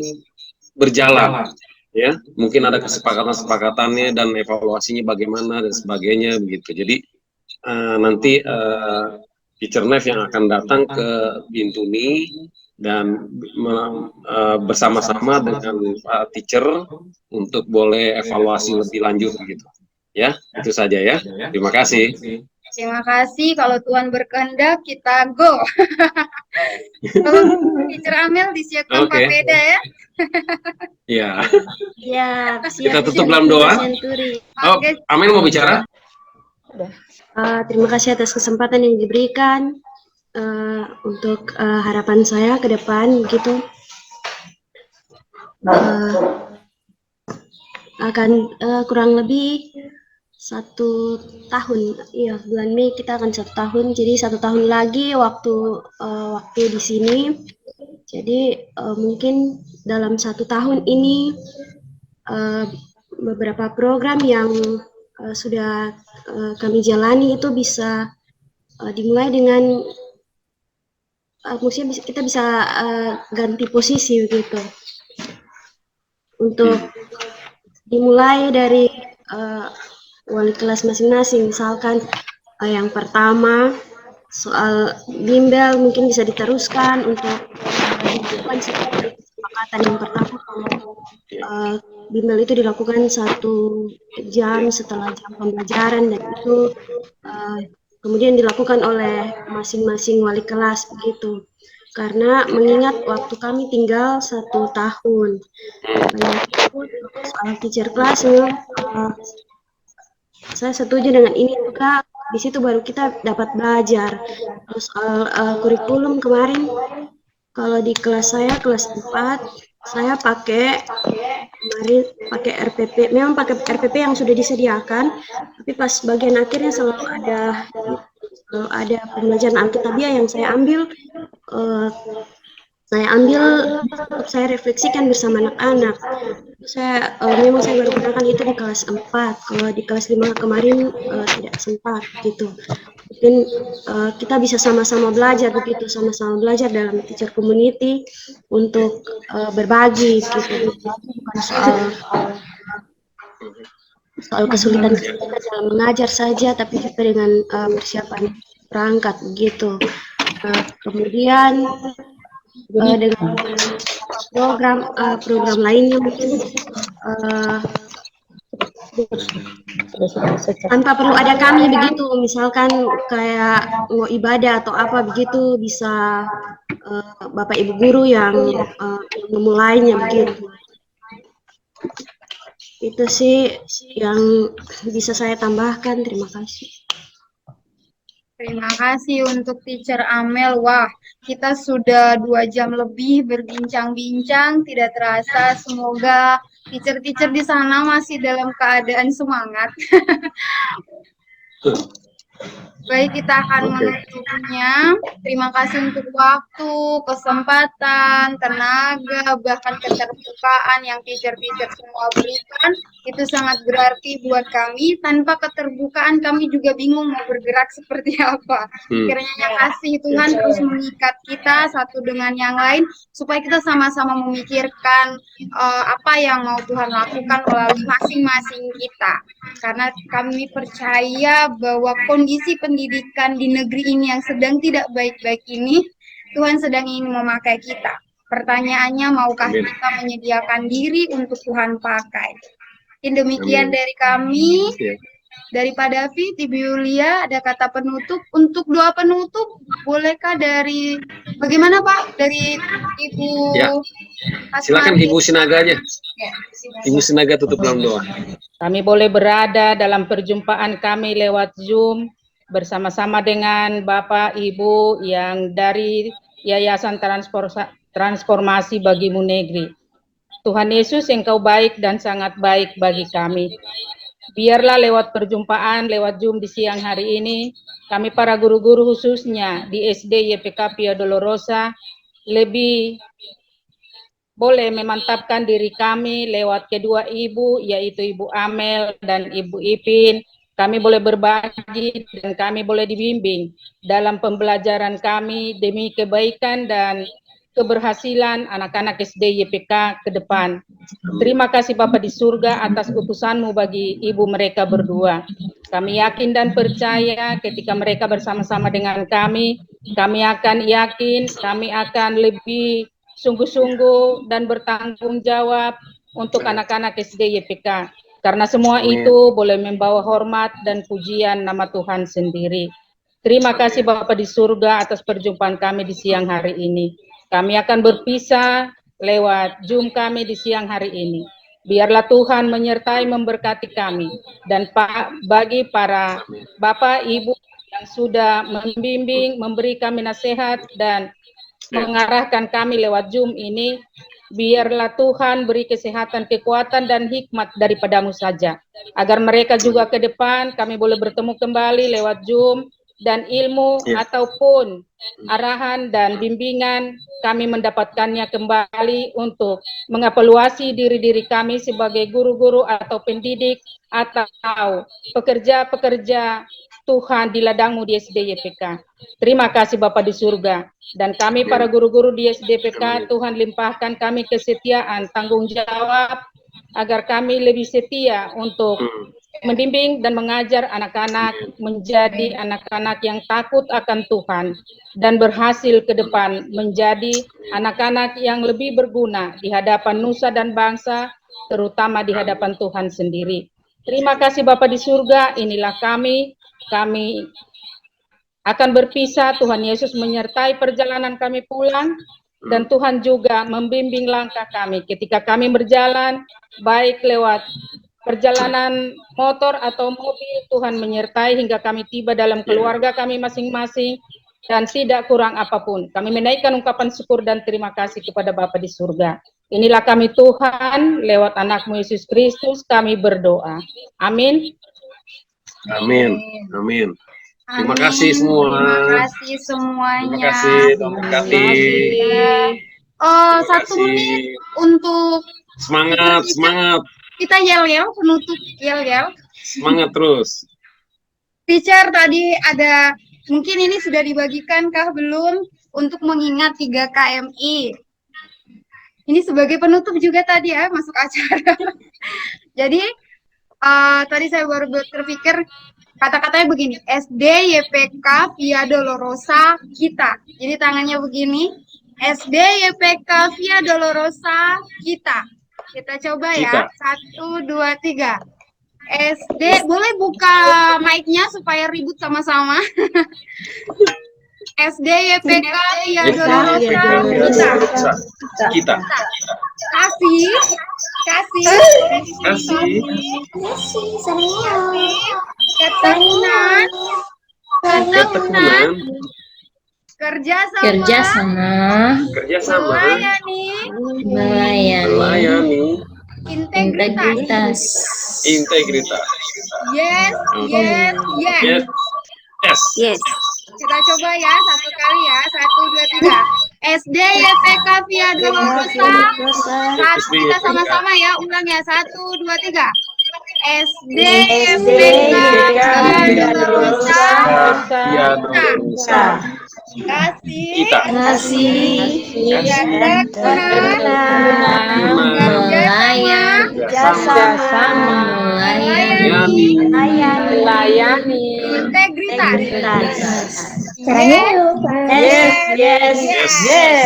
berjalan. Ya, mungkin ada kesepakatan-sepakatannya dan evaluasinya bagaimana dan sebagainya begitu. Jadi nanti Teacher Nev yang akan datang ke Bintuni dan bersama-sama dengan Pak Teacher untuk boleh evaluasi lebih lanjut gitu. Ya, itu saja ya. Terima kasih. Terima kasih. Kalau Tuhan berkehendak kita go. Kalau Teacher Amel disiapkan Pak Peda ya. Iya. Ya, Kita tutup dalam doa. Oh, Amel mau bicara? Terima kasih atas kesempatan yang diberikan. Untuk harapan saya ke depan gitu akan kurang lebih 1 tahun, iya bulan Mei kita akan 1 tahun, jadi 1 tahun lagi waktu di sini. Jadi mungkin dalam 1 tahun ini beberapa program yang sudah kami jalani itu bisa dimulai dengan maksudnya kita bisa ganti posisi begitu. Untuk dimulai dari wali kelas masing-masing, misalkan yang pertama soal bimbel mungkin bisa diteruskan untuk kesepakatan yang pertama kalau bimbel itu dilakukan 1 jam setelah jam pembelajaran, dan itu kemudian dilakukan oleh masing-masing wali kelas begitu. Karena mengingat waktu kami tinggal 1 tahun. Soal teacher class, saya setuju dengan ini juga. Di situ baru kita dapat belajar. Terus soal kurikulum kemarin, kalau di kelas saya kelas 4, saya pakai RPP, memang pakai RPP yang sudah disediakan, tapi pas bagian akhirnya selalu ada pembelajaran Alkitabiah yang saya ambil untuk saya refleksikan bersama anak-anak. Memang saya baru gunakan itu di kelas 4, kalau di kelas 5 kemarin tidak sempat gitu. Mungkin kita bisa sama-sama belajar begitu, sama-sama belajar dalam teacher community untuk berbagi gitu, bukan soal kesulitan dalam mengajar saja, tapi juga dengan persiapan perangkat begitu. Kemudian dengan program lainnya mungkin tanpa perlu ada kami begitu, misalkan kayak mau ibadah atau apa begitu, bisa Bapak Ibu guru yang memulainya begitu. Itu sih yang bisa saya tambahkan. Terima kasih. Terima kasih untuk Teacher Amel. Wah, kita sudah 2 jam lebih berbincang-bincang. Tidak terasa, semoga teacher-teacher di sana masih dalam keadaan semangat. Baik, kita akan menutupnya. Terima kasih untuk waktu, kesempatan, tenaga, bahkan keterbukaan yang teacher-teacher semua berikan. Itu sangat berarti buat kami. Tanpa keterbukaan kami juga bingung mau bergerak seperti apa. Kiranya kasih Tuhan terus mengikat kita satu dengan yang lain, supaya kita sama-sama memikirkan apa yang mau Tuhan lakukan melalui masing-masing kita. Karena kami percaya bahwa kondisi pendidikan di negeri ini yang sedang tidak baik-baik ini, Tuhan sedang ingin memakai kita. Pertanyaannya, maukah kita menyediakan diri untuk Tuhan pakai? Demikian dari kami, daripada David, Ibu Yulia, ada kata penutup. Untuk doa penutup, bolehkah dari, bagaimana Pak? Dari Ibu Silakan Ibu Sinaga aja. Ibu Sinaga tutup dalam doa. Kami boleh berada dalam perjumpaan kami lewat Zoom bersama-sama dengan Bapak Ibu yang dari Yayasan Transformasi Bagimu Negeri. Tuhan Yesus, Engkau baik dan sangat baik bagi kami. Biarlah lewat perjumpaan, lewat Zoom di siang hari ini, kami para guru-guru khususnya di SD YPK Via Dolorosa lebih boleh memantapkan diri kami lewat kedua ibu, yaitu Ibu Amel dan Ibu Ipin. Kami boleh berbagi dan kami boleh dibimbing dalam pembelajaran kami demi kebaikan dan keberhasilan anak-anak SD YPK ke depan. Terima kasih Bapa di surga atas utusan-Mu bagi ibu mereka berdua. Kami yakin dan percaya ketika mereka bersama-sama dengan kami akan yakin, kami akan lebih sungguh-sungguh dan bertanggung jawab untuk anak-anak SD YPK. Karena semua itu boleh membawa hormat dan pujian nama Tuhan sendiri. Terima kasih Bapa di surga atas perjumpaan kami di siang hari ini. Kami akan berpisah lewat Zoom kami di siang hari ini. Biarlah Tuhan menyertai memberkati kami. Dan bagi para Bapak Ibu yang sudah membimbing, memberi kami nasihat dan mengarahkan kami lewat Zoom ini, biarlah Tuhan beri kesehatan, kekuatan, dan hikmat daripadamu saja. Agar mereka juga ke depan kami boleh bertemu kembali lewat Zoom, dan ilmu ataupun arahan dan bimbingan kami mendapatkannya kembali untuk mengevaluasi diri-diri kami sebagai guru-guru atau pendidik atau pekerja-pekerja Tuhan di ladang-Mu di SD YPK. Terima kasih Bapa di surga. Dan kami para guru-guru di SD YPK, Tuhan limpahkan kami kesetiaan, tanggung jawab, agar kami lebih setia untuk membimbing dan mengajar anak-anak menjadi anak-anak yang takut akan Tuhan dan berhasil ke depan menjadi anak-anak yang lebih berguna di hadapan nusa dan bangsa, terutama di hadapan Tuhan sendiri. Terima kasih Bapa di surga, inilah kami akan berpisah. Tuhan Yesus menyertai perjalanan kami pulang, dan Tuhan juga membimbing langkah kami ketika kami berjalan, baik lewat perjalanan motor atau mobil. Tuhan menyertai hingga kami tiba dalam keluarga kami masing-masing, dan tidak kurang apapun. Kami menaikkan ungkapan syukur dan terima kasih kepada Bapa di surga. Inilah kami Tuhan, lewat anak-Mu Yesus Kristus kami berdoa. Amin. Amin. Amin. Terima kasih semua. Terima kasih semuanya. Terima kasih, Tuhan berkati. Satu menit untuk semangat. Kita yel-yel, penutup yel-yel. Semangat terus. Teacher, tadi ada, mungkin ini sudah dibagikan kah belum, untuk mengingat 3 KMI. Ini sebagai penutup juga tadi ya, masuk acara. Jadi, tadi saya baru terpikir, kata-katanya begini, SD YPK Via Dolorosa kita. Jadi tangannya begini, SD YPK Via Dolorosa kita. Kita coba ya, 1, 2, 3. SD, boleh buka mic-nya supaya ribut sama-sama. SD YPK Via Dolorosa kita. Kita. Kasih Kasih. Kasih. Ketekunan. Ketekunan. Kerjasama. Kerjasama. Melayani. Melayani. Integritas. Integritas. Yes. Yes. Kita coba ya, satu kali ya. 1, 2, 3. SD YPK via Dolosa. Kita sama-sama ya, ulang ya. 1, 2, 3. SD YPK via Dolosa. Kasih. Melayani. Integritas.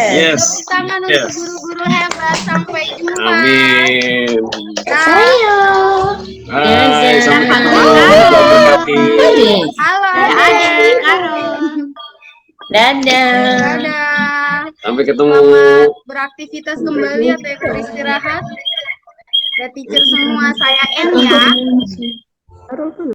Yes. Tangan untuk guru-guru hebat. Sampai jumpa. Amin. Halo. Hai, sampai ketemu. Halo. Dadah. Sampai ketemu. Selamat beraktivitas kembali atau yang beristirahat. Ya teacher semua, saya N ya.